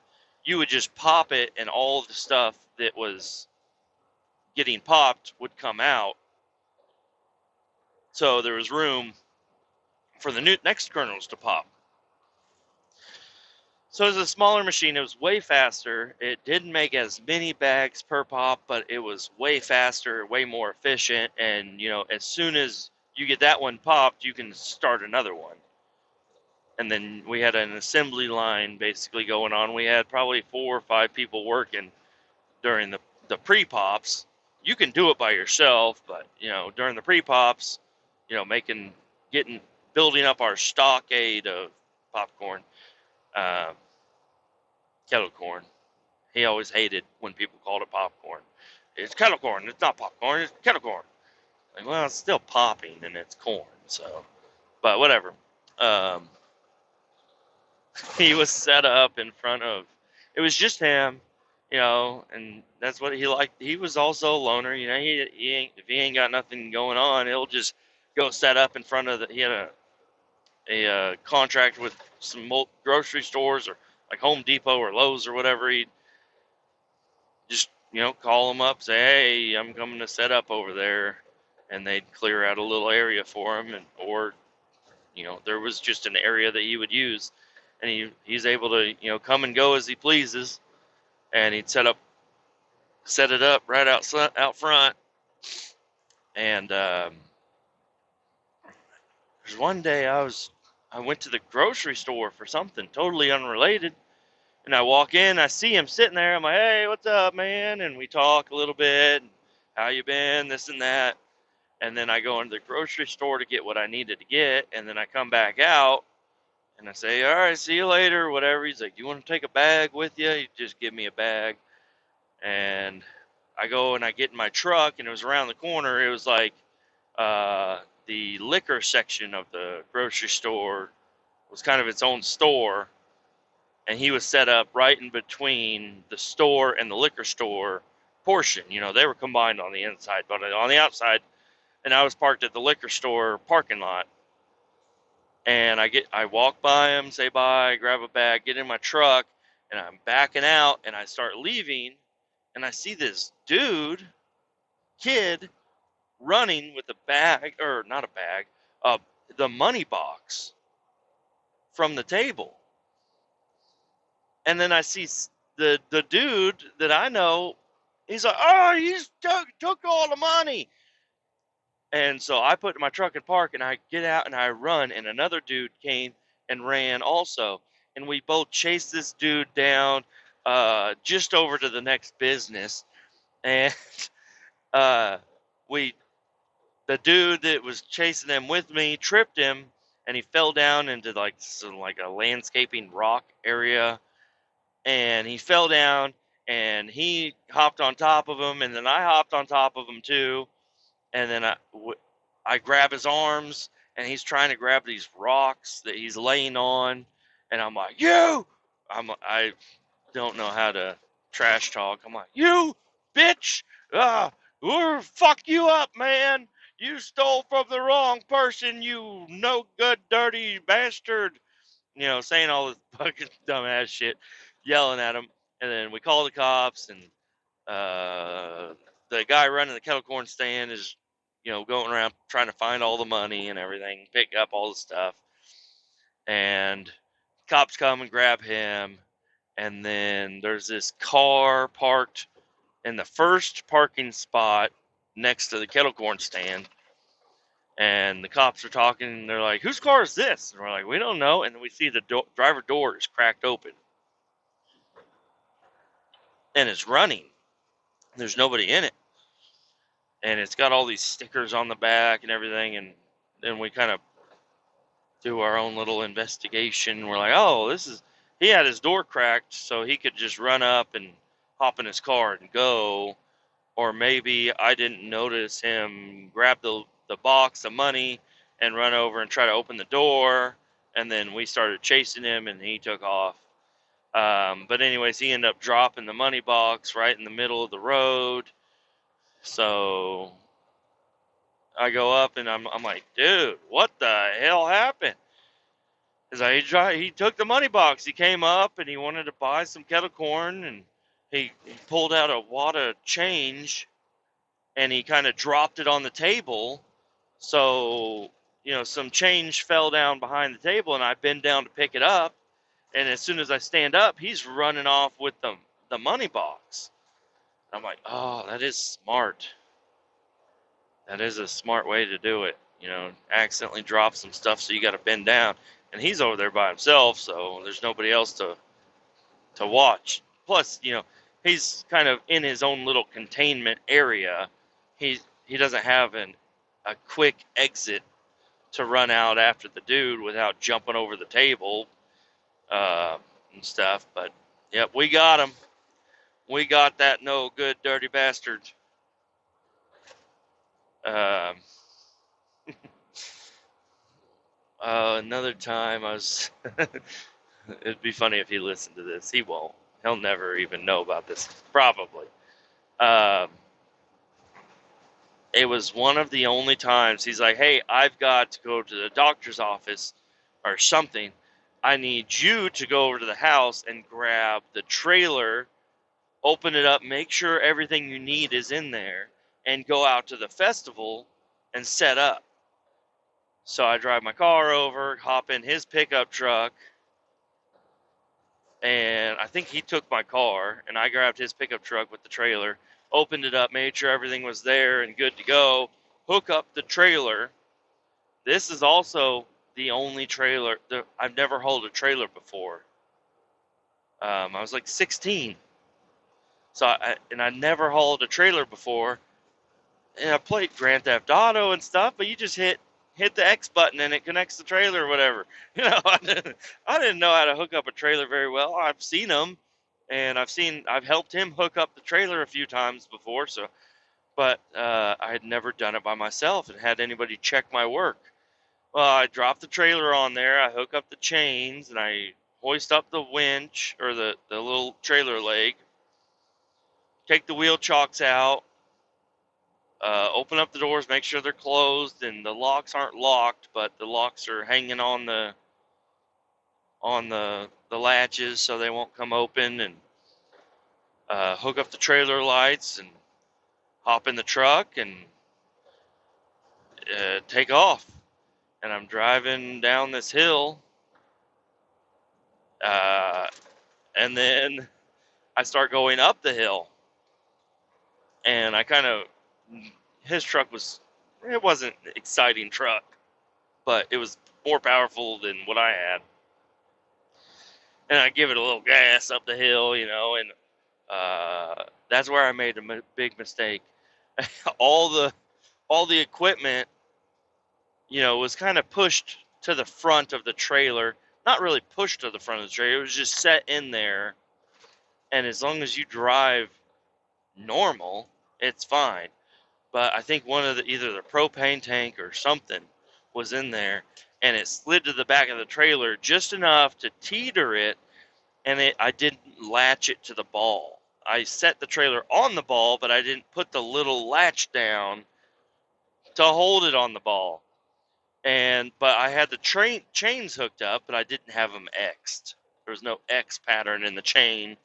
you would just pop it, and all the stuff that was getting popped would come out. So there was room for the next kernels to pop. So it was a smaller machine. It was way faster. It didn't make as many bags per pop, but it was way faster, way more efficient. And, as soon as you get that one popped, you can start another one. And then we had an assembly line basically going on. We had probably 4 or 5 people working during the pre-pops. You can do it by yourself, but, during the pre-pops, building up our stockade of popcorn. Kettle corn. He always hated when people called it popcorn. It's kettle corn. It's not popcorn. It's kettle corn. Like, well, it's still popping and it's corn. So, but whatever. Um, he was set up in front of. It was just him, and that's what he liked. He was also a loner. He ain't if he ain't got nothing going on, he'll just go set up in front of the. He had a contract with some grocery stores or like Home Depot or Lowe's or whatever. He just call them up, say, hey, I'm coming to set up over there, and they'd clear out a little area for him, or there was just an area that he would use, and he's able to come and go as he pleases, and he'd set it up right out front. And there's one day I went to the grocery store for something totally unrelated. And I walk in, I see him sitting there. I'm like, hey, what's up, man? And we talk a little bit. How you been? This and that. And then I go into the grocery store to get what I needed to get. And then I come back out and I say, all right, see you later, whatever. He's like, do you want to take a bag with you? He just give me a bag. And I go and I get in my truck, and it was around the corner. It was like the liquor section of the grocery store was kind of its own store. And he was set up right in between the store and the liquor store portion. They were combined on the inside, but on the outside, and I was parked at the liquor store parking lot. And I walk by him, say bye, grab a bag, get in my truck, and I'm backing out, and I start leaving, and I see this kid, running with a bag, or not a bag, the money box from the table. And then I see the dude that I know. He's like, oh, he's took all the money. And so I put my truck in park, and I get out and I run, and another dude came and ran also. And we both chased this dude down just over to the next business. And uh, the dude that was chasing them with me tripped him, and he fell down into like a landscaping rock area. And he fell down, and he hopped on top of him, and then I hopped on top of him too. And then I grab his arms, and he's trying to grab these rocks that he's laying on, and I'm like, you! I don't know how to trash talk. I'm like, you bitch, we'll fuck you up, man. You stole from the wrong person, you no good, dirty bastard. Saying all this fucking dumbass shit, yelling at him, and then we call the cops, and the guy running the kettle corn stand is, going around trying to find all the money and everything, pick up all the stuff, and cops come and grab him, and then there's this car parked in the first parking spot next to the kettle corn stand, and the cops are talking, and they're like, whose car is this? And we're like, we don't know, and then we see the driver door is cracked open, and it's running. There's nobody in it, and it's got all these stickers on the back and everything, and then we kind of do our own little investigation. We're like, oh, he had his door cracked so he could just run up and hop in his car and go, or maybe I didn't notice him grab the box of money and run over and try to open the door, and then we started chasing him and he took off. But anyways, he ended up dropping the money box right in the middle of the road. So I go up and I'm like, dude, what the hell happened? Because he took the money box. He came up and he wanted to buy some kettle corn, and he pulled out a wad of change and he kind of dropped it on the table. So, some change fell down behind the table, and I bend down to pick it up. And as soon as I stand up, he's running off with the money box. I'm like, oh, that is smart. That is a smart way to do it. Accidentally drop some stuff, so you got to bend down. And he's over there by himself, so there's nobody else to watch. Plus, he's kind of in his own little containment area. He doesn't have a quick exit to run out after the dude without jumping over the table and stuff. But yep, we got him. We got that no good dirty bastard. Another time I was. It'd be funny if he listened to this. He won't. He'll never even know about this. Probably. It was one of the only times he's like, hey, I've got to go to the doctor's office or something. I need you to go over to the house and grab the trailer, open it up, make sure everything you need is in there, and go out to the festival and set up. So I drive my car over, hop in his pickup truck, and I think he took my car, and I grabbed his pickup truck with the trailer, opened it up, made sure everything was there and good to go, hook up the trailer. This is also the only trailer. I've never hauled a trailer before. I was like 16. So I never hauled a trailer before. And I played Grand Theft Auto and stuff, but you just hit the X button and it connects the trailer or whatever. I didn't know how to hook up a trailer very well. I've seen them, and I've helped him hook up the trailer a few times before. But I had never done it by myself and had anybody check my work. Well, I drop the trailer on there, I hook up the chains, and I hoist up the winch, or the little trailer leg, take the wheel chocks out, open up the doors, make sure they're closed, and the locks aren't locked, but the locks are hanging on the latches so they won't come open, and hook up the trailer lights, and hop in the truck, and take off. And I'm driving down this hill, and then I start going up the hill, and his truck it wasn't an exciting truck, but it was more powerful than what I had. And I give it a little gas up the hill, and that's where I made a big mistake. all the equipment, was kind of pushed to the front of the trailer. Not really pushed to the front of the trailer. It was just set in there. And as long as you drive normal, it's fine. But I think either the propane tank or something was in there, and it slid to the back of the trailer just enough to teeter it and I didn't latch it to the ball. I set the trailer on the ball, but I didn't put the little latch down to hold it on the ball. But I had the chains hooked up, but I didn't have them X'd. There was no X pattern in the chain,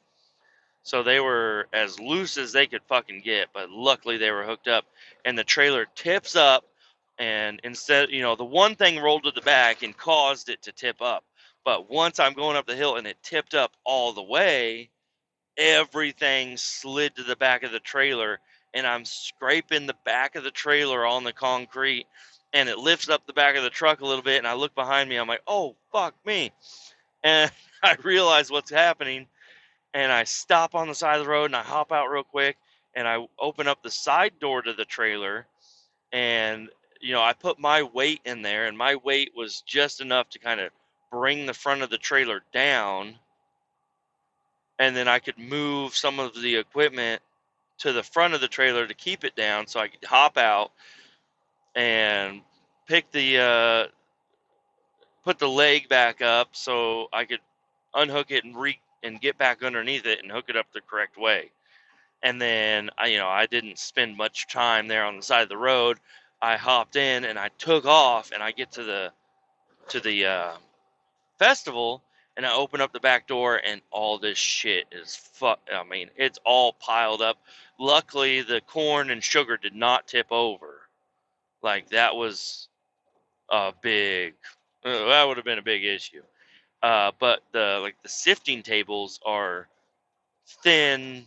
so they were as loose as they could fucking get. But luckily they were hooked up, and the trailer tips up, and instead, the one thing rolled to the back and caused it to tip up. But once I'm going up the hill and it tipped up all the way, everything slid to the back of the trailer, and I'm scraping the back of the trailer on the concrete, and it lifts up the back of the truck a little bit, and I look behind me, I'm like, oh fuck me. And I realize what's happening, and I stop on the side of the road, and I hop out real quick, and I open up the side door to the trailer, and I put my weight in there, and my weight was just enough to kind of bring the front of the trailer down, and then I could move some of the equipment to the front of the trailer to keep it down, so I could hop out and pick put the leg back up so I could unhook it and get back underneath it and hook it up the correct way. And then I didn't spend much time there on the side of the road. I hopped in and I took off, and I get to the festival, and I open up the back door, and all this shit is I mean, it's all piled up. Luckily, the corn and sugar did not tip over. Like that was a big. That would have been a big issue. But the sifting tables are thin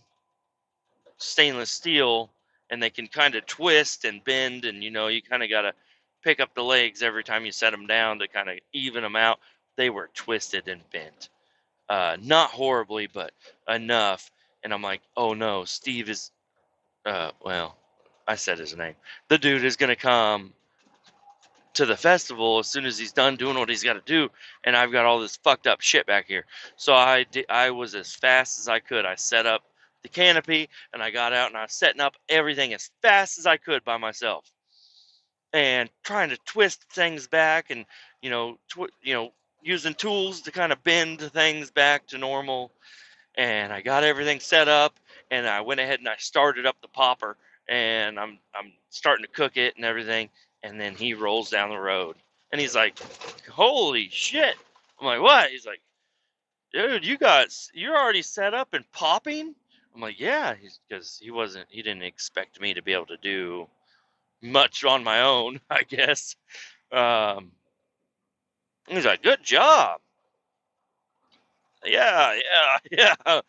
stainless steel, and they can kind of twist and bend, and you kind of gotta pick up the legs every time you set them down to kind of even them out. They were twisted and bent. Not horribly, but enough. And I'm like, oh no, Steve is, well, I said his name. The dude is going to come to the festival as soon as he's done doing what he's got to do. And I've got all this fucked up shit back here. So I was as fast as I could. I set up the canopy, and I got out, and I was setting up everything as fast as I could by myself. And trying to twist things back, and, using tools to kind of bend things back to normal, and I got everything set up, and I went ahead and I started up the popper, and I'm starting to cook it and everything, and then he rolls down the road, and he's like, "Holy shit!" I'm like, "What?" He's like, "Dude, you're already set up and popping." I'm like, "Yeah," because he didn't expect me to be able to do much on my own, I guess. Um, he's like, "Good job." Yeah, yeah, yeah.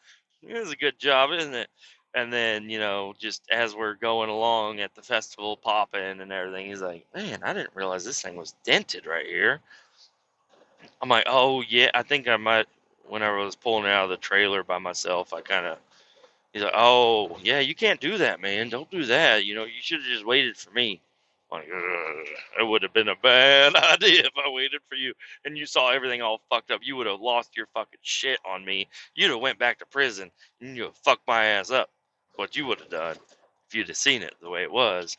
It was a good job, isn't it? And then, just as we're going along at the festival, popping and everything, he's like, "Man, I didn't realize this thing was dented right here." I'm like, "Oh yeah, I think I might." Whenever I was pulling it out of the trailer by myself, I kind of. He's like, "Oh yeah, you can't do that, man. Don't do that. You should have just waited for me." I'm like, "Ugh, it would have been a bad idea if I waited for you, and you saw everything all fucked up. You would have lost your fucking shit on me. You'd have went back to prison, and you'd have fucked my ass up. What you would have done if you'd have seen it the way it was."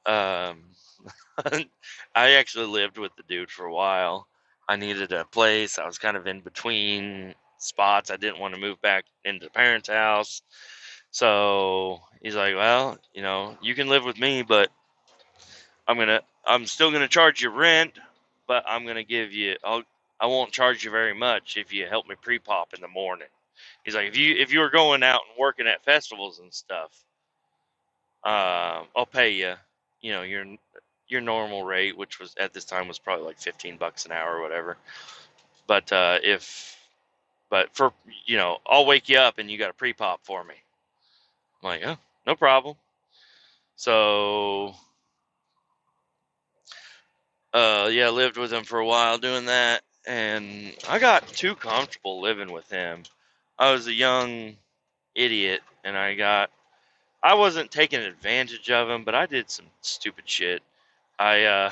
Um, I actually lived with the dude for a while. I needed a place. I was kind of in between spots. I didn't want to move back into the parents' house. So he's like, "Well, you can live with me, but I'm still gonna charge you rent, but I won't charge you very much if you help me pre-pop in the morning." He's like, if you were going out and working at festivals and stuff, I'll pay you, your normal rate, which was at this time was probably like $15 an hour or whatever. But for I'll wake you up and you got a pre-pop for me. I'm like, "Oh, no problem." So yeah, lived with him for a while doing that, and I got too comfortable living with him. I was a young idiot, and I wasn't taking advantage of him, but I did some stupid shit. I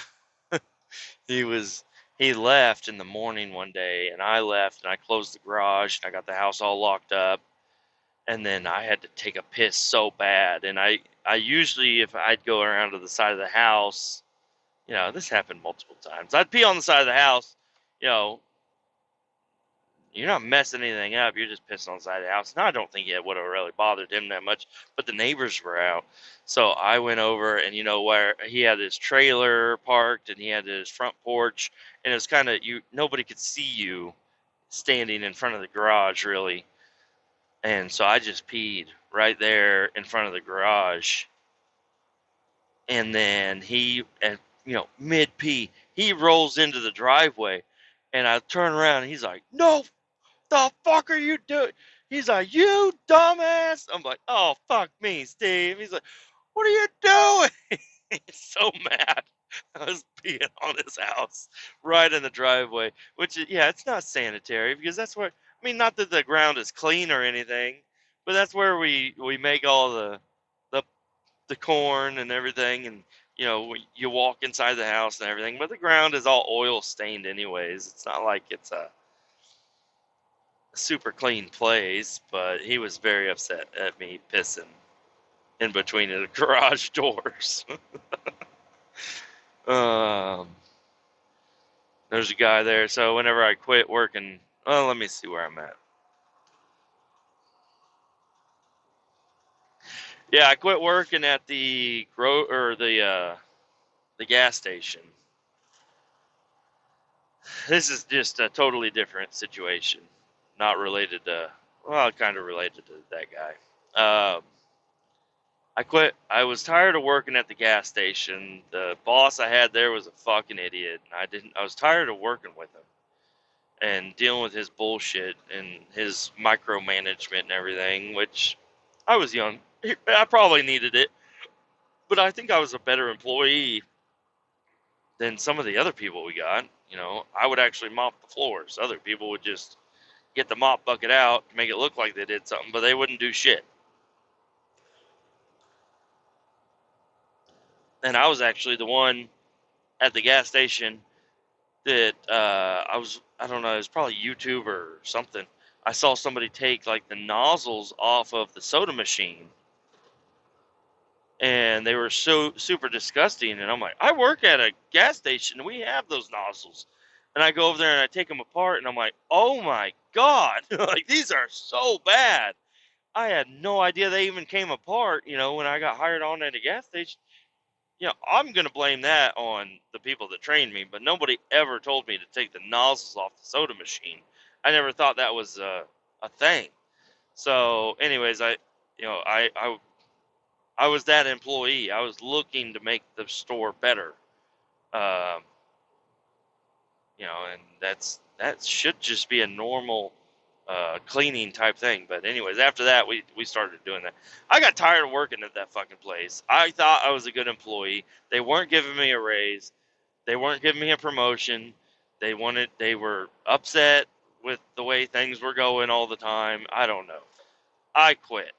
he was he left in the morning one day, and I left, and I closed the garage, and I got the house all locked up, and then I had to take a piss so bad, and I usually, if I'd go around to the side of the house, this happened multiple times. I'd pee on the side of the house, you know, You're not messing anything up. You're just pissing on the side of the house. Now, I don't think it would have really bothered him that much, but the neighbors were out. So I went over, and where he had his trailer parked and he had his front porch, and it was kind of, nobody could see you standing in front of the garage really. And so I just peed right there in front of the garage. And then mid pee, he rolls into the driveway, and I turn around and he's like, "No, the fuck are you doing?" He's like, "You dumbass." I'm like, "Oh, fuck me, Steve." He's like, "What are you doing?" He's so mad. I was peeing on his house right in the driveway, which, yeah, it's not sanitary because that's where, I mean, not that the ground is clean or anything, but that's where we make all the, the corn and everything. And, you walk inside the house and everything, but the ground is all oil stained anyways. It's not like it's a super clean place, but he was very upset at me pissing in between the garage doors. um, there's a guy there, so whenever I quit working, well, let me see where I'm at. Yeah, I quit working at the the gas station. This is just a totally different situation, not related to, well, kind of related to that guy. I quit. I was tired of working at the gas station. The boss I had there was a fucking idiot. I was tired of working with him and dealing with his bullshit and his micromanagement and everything, which I was young. I probably needed it, but I think I was a better employee than some of the other people we got. I would actually mop the floors. Other people would just get the mop bucket out to make it look like they did something, but they wouldn't do shit. And I was actually the one at the gas station that I don't know, it was probably YouTube or something. I saw somebody take like the nozzles off of the soda machine, and they were so super disgusting. And I'm like, I work at a gas station, and we have those nozzles. And I go over there and I take them apart, and I'm like, oh my god, like these are so bad. I had no idea they even came apart. When I got hired on at a gas station. I'm going to blame that on the people that trained me, but nobody ever told me to take the nozzles off the soda machine. I never thought that was a thing. So, anyways, I was that employee. I was looking to make the store better. Um, and that should just be a normal cleaning type thing. But anyways, after that, we started doing that. I got tired of working at that fucking place. I thought I was a good employee. They weren't giving me a raise. They weren't giving me a promotion. They were upset with the way things were going all the time. I don't know. I quit,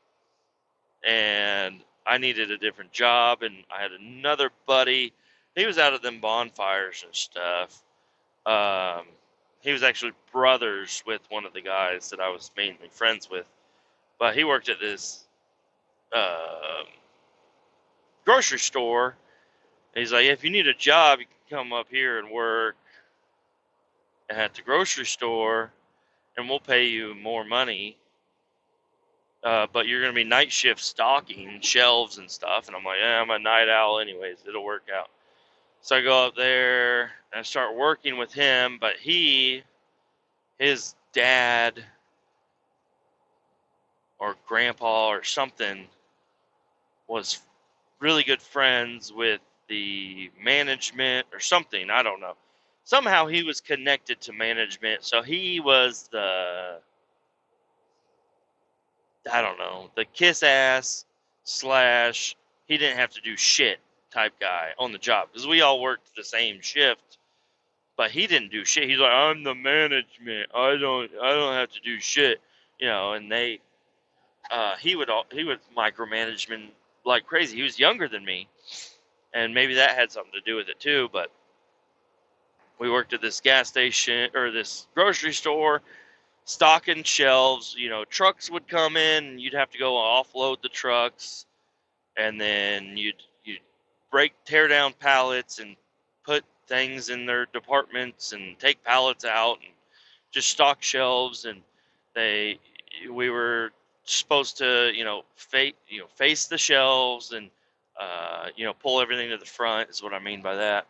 and I needed a different job, and I had another buddy. He was out at them bonfires and stuff. Um, he was actually brothers with one of the guys that I was mainly friends with, but he worked at this uh, grocery store. He's like, if you need a job, you can come up here and work at the grocery store, and we'll pay you more money. But you're going to be night shift stocking shelves and stuff. And I'm like, I'm a night owl anyways. It'll work out. So I go up there and I start working with him. But his dad or grandpa or something was really good friends with the management or something. I don't know. Somehow he was connected to management. So he was I don't know, the kiss ass slash he didn't have to do shit type guy on the job because we all worked the same shift, but he didn't do shit. He's like, I'm the management. I don't have to do shit, And he would micromanagement like crazy. He was younger than me, and maybe that had something to do with it too. But we worked at this gas station or this grocery store stocking shelves. Trucks would come in, and you'd have to go offload the trucks, and then you'd tear down pallets and put things in their departments and take pallets out and just stock shelves, and they we were supposed to face the shelves and pull everything to the front is what I mean by that.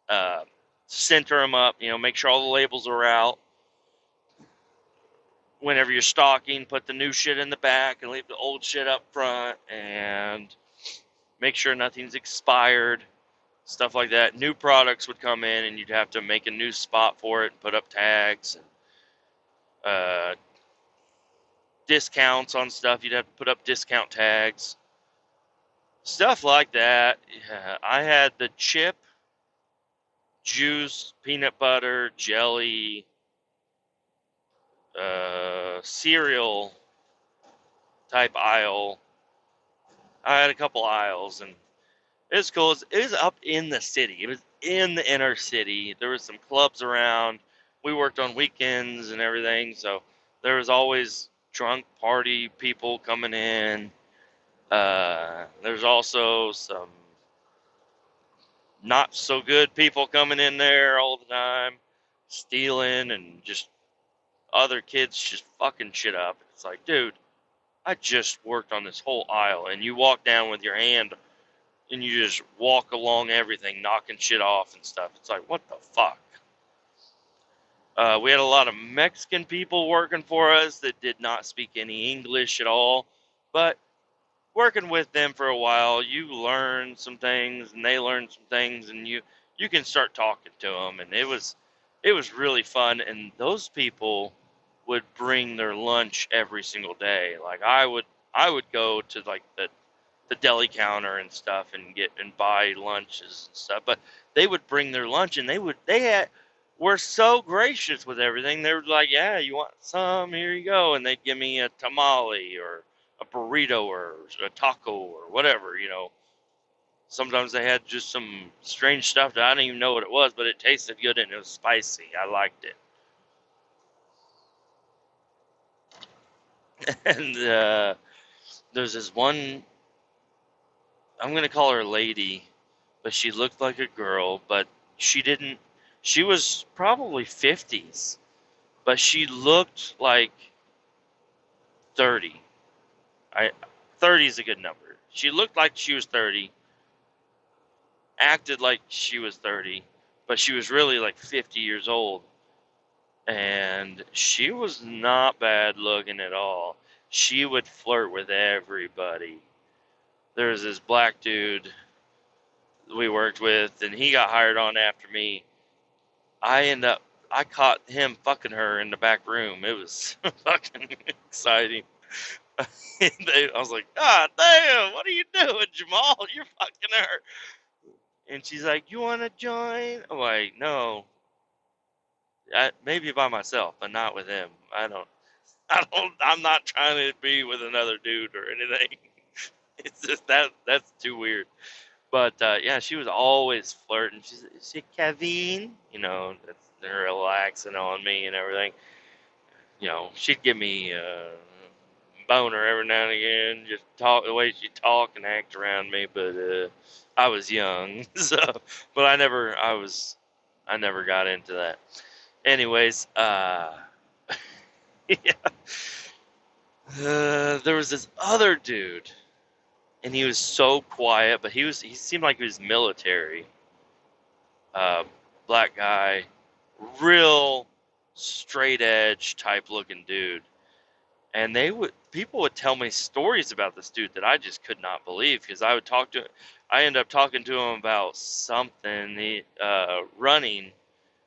And, center them up, make sure all the labels are out. Whenever you're stocking, put the new shit in the back and leave the old shit up front, and make sure nothing's expired, stuff like that. New products would come in, and you'd have to make a new spot for it and put up tags and discounts on stuff. You'd have to put up discount tags, stuff like that. Yeah, I had the chip, juice, peanut butter, jelly, cereal type aisle. I had a couple aisles, and it was cool. It was up in the city. It was in the inner city. There was some clubs around. We worked on weekends and everything, so there was always drunk party people coming in. There's also some not so good people coming in there all the time, stealing, and just other kids just fucking shit up. It's like, dude, I just worked on this whole aisle, and you walk down with your hand and you just walk along everything, knocking shit off and stuff. It's like, what the fuck? We had a lot of Mexican people working for us that did not speak any English at all, but working with them for a while, you learn some things, and they learn some things, and you can start talking to them, and it was really fun. And those people would bring their lunch every single day. Like I would go to like the deli counter and stuff and get and buy lunches and stuff, but they would bring their lunch, and were so gracious with everything. They were like, yeah, you want some, here you go, and they'd give me a tamale or a burrito or a taco or whatever. Sometimes they had just some strange stuff that I didn't even know what it was, but it tasted good and it was spicy. I liked it. And there's this one, I'm going to call her lady, but she looked like a girl, but she didn't, she was probably 50s, but she looked like 30. I 30 is a good number. She looked like she was 30, acted like she was 30, but she was really like 50 years old. And she was not bad looking at all. She would flirt with everybody. There was this black dude we worked with, and he got hired on after me. I caught him fucking her in the back room. It was fucking exciting. I was like, God damn, what are you doing, Jamal? You're fucking her. And she's like, you want to join? I'm like, no, maybe by myself, but not with him. I'm not trying to be with another dude or anything. It's just that's too weird. But yeah, she was always flirting. She Kevin, that's her little accent on me and everything. She'd give me a boner every now and again, just talk the way she talk and act around me. But I was young, so but I never got into that. Anyways, yeah. There was this other dude, and he was so quiet, but he seemed like he was military. Uh, Black guy, real straight edge type looking dude. And people would tell me stories about this dude that I just could not believe, because I ended up talking to him about something, running,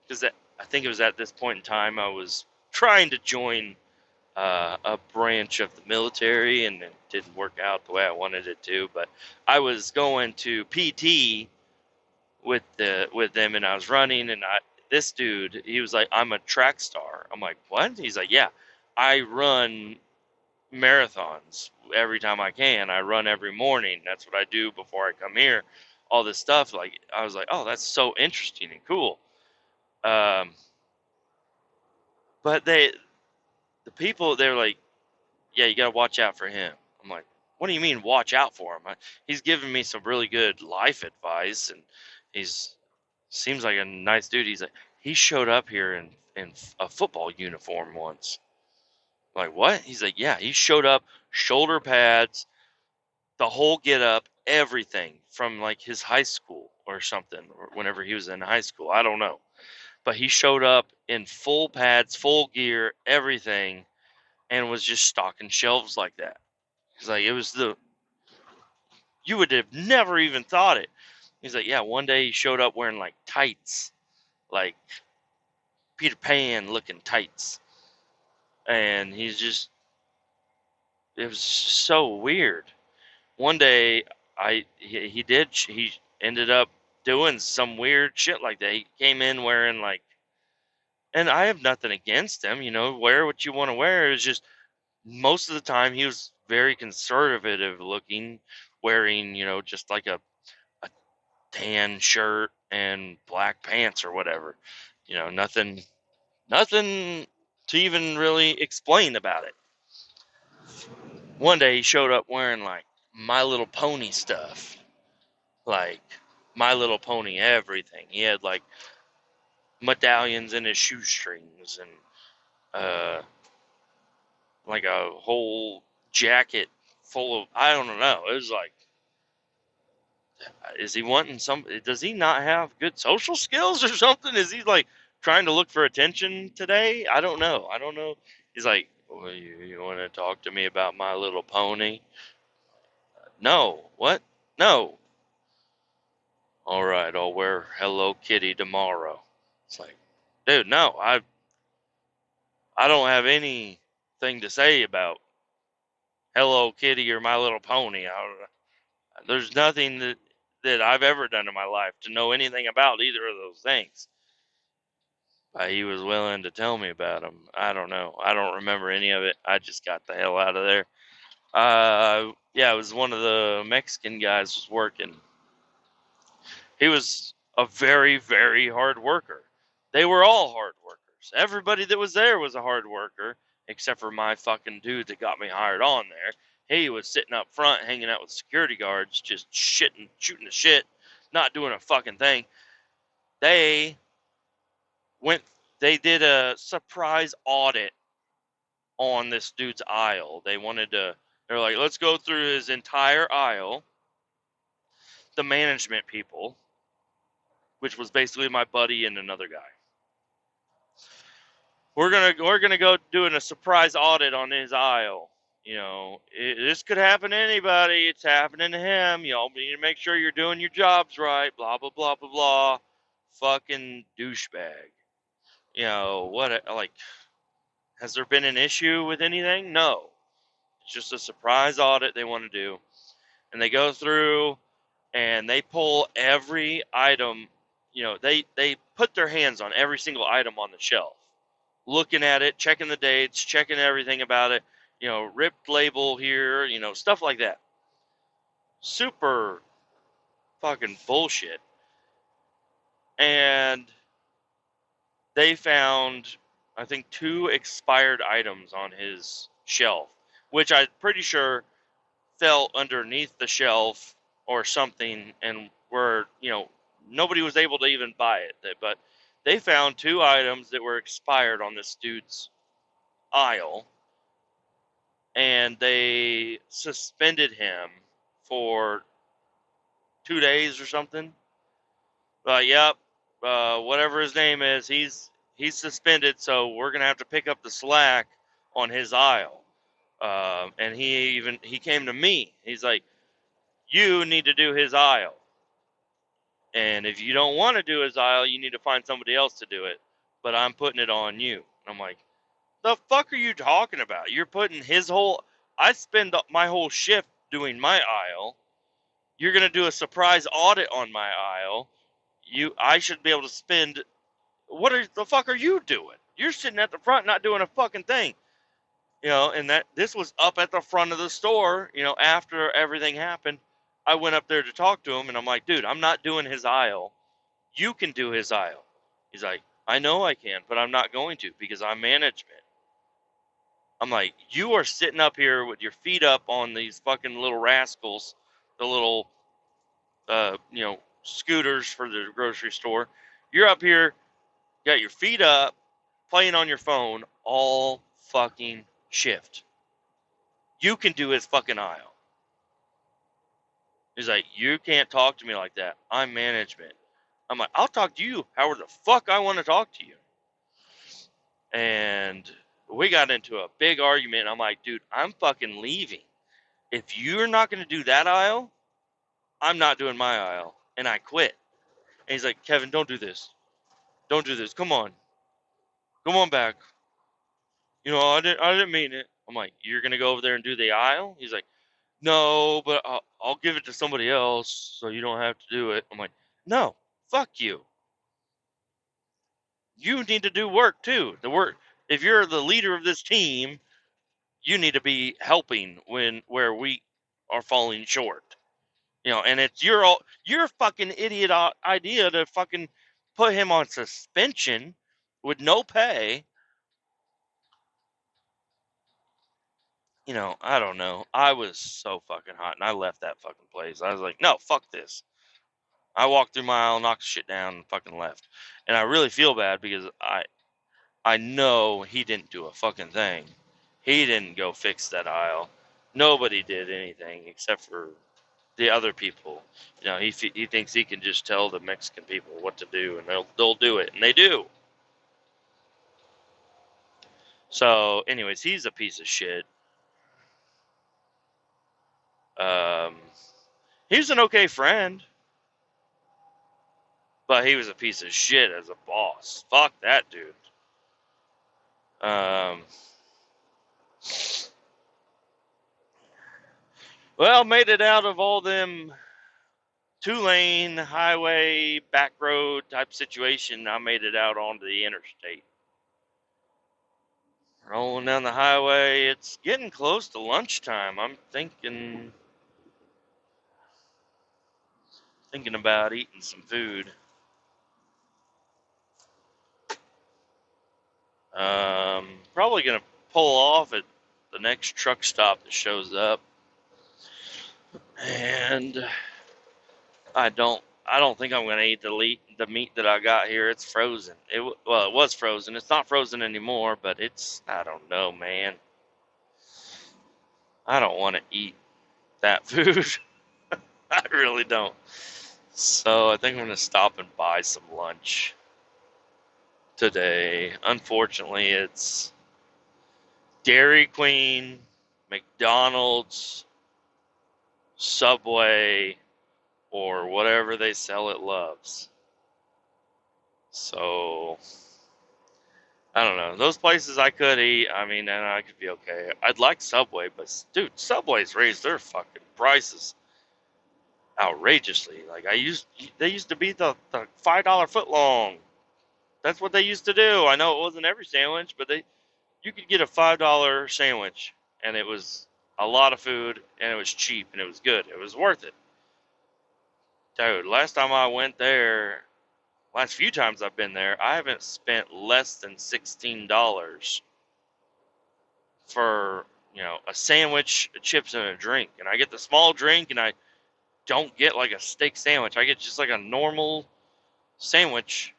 because I think it was at this point in time I was trying to join a branch of the military, and it didn't work out the way I wanted it to. But I was going to PT with them, and I was running, and this dude, he was like, I'm a track star. I'm like, what? He's like, yeah, I run marathons every time I can. I run every morning. That's what I do before I come here. All this stuff. Like, I was like, oh, that's so interesting and cool. Um, but the people, they're like, yeah, you got to watch out for him. I'm like, what do you mean watch out for him? He's giving me some really good life advice, and he's seems like a nice dude. He's like, he showed up here in a football uniform once. Like, what? He's like, yeah, he showed up, shoulder pads, the whole get up, everything from like his high school or something, or whenever he was in high school. I don't know. But he showed up in full pads, full gear, everything, and was just stocking shelves like that. He's like, it was you would have never even thought it. He's like, yeah, one day he showed up wearing like tights, like Peter Pan looking tights. And it was so weird. One day, he ended up doing some weird shit like that. He came in wearing like, and I have nothing against him, wear what you want to wear. It's just most of the time he was very conservative looking, wearing, just like a tan shirt and black pants or whatever. Nothing to even really explain about it. One day he showed up wearing like My Little Pony stuff, like My Little Pony everything. He had like medallions in his shoestrings and like a whole jacket full of, I don't know. It was like, is he wanting some? Does he not have good social skills or something? Is he like trying to look for attention today? I don't know. I don't know. He's like, well, you want to talk to me about My Little Pony? No. What? No. All right, I'll wear Hello Kitty tomorrow. It's like, dude, no, I don't have anything to say about Hello Kitty or My Little Pony. There's nothing that I've ever done in my life to know anything about either of those things. He was willing to tell me about them. I don't know. I don't remember any of it. I just got the hell out of there. Yeah, it was one of the Mexican guys was working. He was a very, very hard worker. They were all hard workers. Everybody that was there was a hard worker, except for my fucking dude that got me hired on there. He was sitting up front, hanging out with security guards, just shooting the shit, not doing a fucking thing. They went, they did a surprise audit on this dude's aisle. They're like, let's go through his entire aisle. The management people, which was basically my buddy and another guy. We're gonna go doing a surprise audit on his aisle. This could happen to anybody. It's happening to him. Y'all need to make sure you're doing your jobs right. Blah blah blah blah blah. Fucking douchebag. What? Like, has there been an issue with anything? No. It's just a surprise audit they want to do, and they go through and they pull every item. They put their hands on every single item on the shelf, looking at it, checking the dates, checking everything about it, ripped label here, stuff like that. Super fucking bullshit. And they found, I think, 2 expired items on his shelf, which I'm pretty sure fell underneath the shelf or something and nobody was able to even buy it. But they found 2 items that were expired on this dude's aisle, and they suspended him for 2 days or something. Yep, whatever his name is, he's suspended, so we're gonna have to pick up the slack on his aisle. And he came to me. He's like, you need to do his aisle, and if you don't want to do his aisle, you need to find somebody else to do it. But I'm putting it on you. And I'm like, the fuck are you talking about? You're putting his whole. I spend my whole shift doing my aisle. You're gonna do a surprise audit on my aisle. I should be able to spend. The fuck are you doing? You're sitting at the front, not doing a fucking thing. And this was up at the front of the store. After everything happened, I went up there to talk to him, and I'm like, dude, I'm not doing his aisle. You can do his aisle. He's like, I know I can, but I'm not going to because I'm management. I'm like, you are sitting up here with your feet up on these fucking little rascals, the little, scooters for the grocery store. You're up here got your feet up, playing on your phone all fucking shift. You can do his fucking aisle. He's like, you can't talk to me like that. I'm management. I'm like, I'll talk to you however the fuck I want to talk to you. And we got into a big argument. I'm like, dude, I'm fucking leaving. If you're not going to do that aisle, I'm not doing my aisle. And I quit. And he's like, Kevin, don't do this. Don't do this. Come on. Come on back. I didn't mean it. I'm like, you're going to go over there and do the aisle? He's like, no, but I'll give it to somebody else so you don't have to do it. I'm like, no, fuck you. You need to do work too. The work, if you're the leader of this team, you need to be helping where we are falling short. And it's your fucking idiot idea to fucking put him on suspension with no pay. I don't know. I was so fucking hot, and I left that fucking place. I was like, no, fuck this. I walked through my aisle, knocked shit down, and fucking left. And I really feel bad because I know he didn't do a fucking thing. He didn't go fix that aisle. Nobody did anything except for the other people. He thinks he can just tell the Mexican people what to do, and they'll do it, and they do. So, anyways, he's a piece of shit. He was an okay friend, but he was a piece of shit as a boss. Fuck that dude. Well, made it out of all them 2-lane highway, back road type situation. I made it out onto the interstate. Rolling down the highway. It's getting close to lunchtime. I'm thinking about eating some food. Probably gonna pull off at the next truck stop that shows up, and I don't think I'm gonna eat the meat that I got here. It's frozen. It was frozen. It's not frozen anymore, but I don't know, man. I don't want to eat that food. I really don't. So I think I'm gonna stop and buy some lunch today. Unfortunately, it's Dairy Queen, McDonald's, Subway, or whatever they sell at Love's. So, I don't know. Those places I could eat, and I could be okay. I'd like Subway, but dude, Subway's raised their fucking prices outrageously. Like they used to be the $5 foot long. That's what they used to do. I know it wasn't every sandwich, but you could get a $5 sandwich, and it was a lot of food, and it was cheap, and it was good. It was worth it. Dude, last time I went there, last few times I've been there, I haven't spent less than $16 for, a sandwich, chips, and a drink. And I get the small drink, and I don't get like a steak sandwich. I get just like a normal sandwich,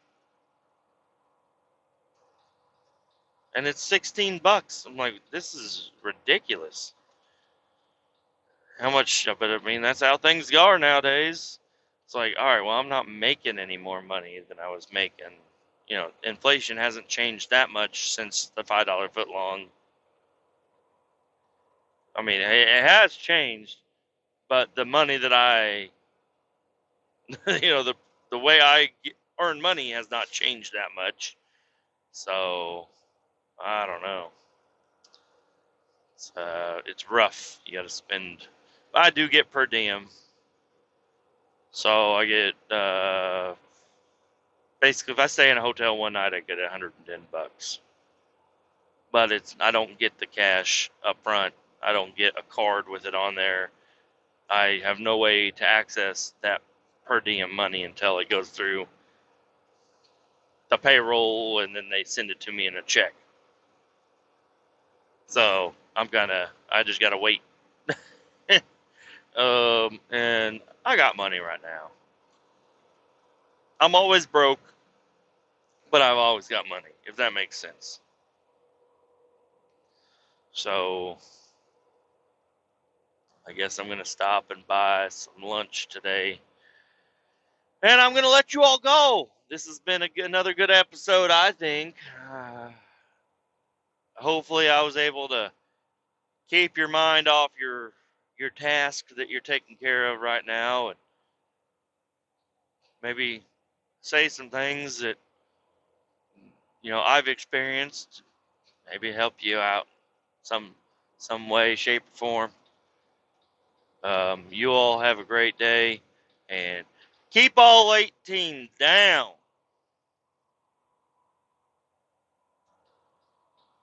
and it's $16. I'm like, this is ridiculous. How much? But that's how things are nowadays. It's like, all right, well, I'm not making any more money than I was making. Inflation hasn't changed that much since the $5 foot long. It has changed, but the money that I, the way I earn money has not changed that much. So, I don't know. It's rough. You got to spend. I do get per diem. So I get, basically, if I stay in a hotel one night, I get $110. But I don't get the cash up front. I don't get a card with it on there. I have no way to access that per diem money until it goes through the payroll, and then they send it to me in a check. So I just gotta wait. And I got money right now. I'm always broke. but I've always got money, if that makes sense. So I guess I'm going to stop and buy some lunch today. And I'm going to let you all go. This has been another good episode, I think. Hopefully, I was able to keep your mind off your task that you're taking care of right now, and maybe say some things that I've experienced. Maybe help you out some way, shape, or form. You all have a great day, and keep all 18 down.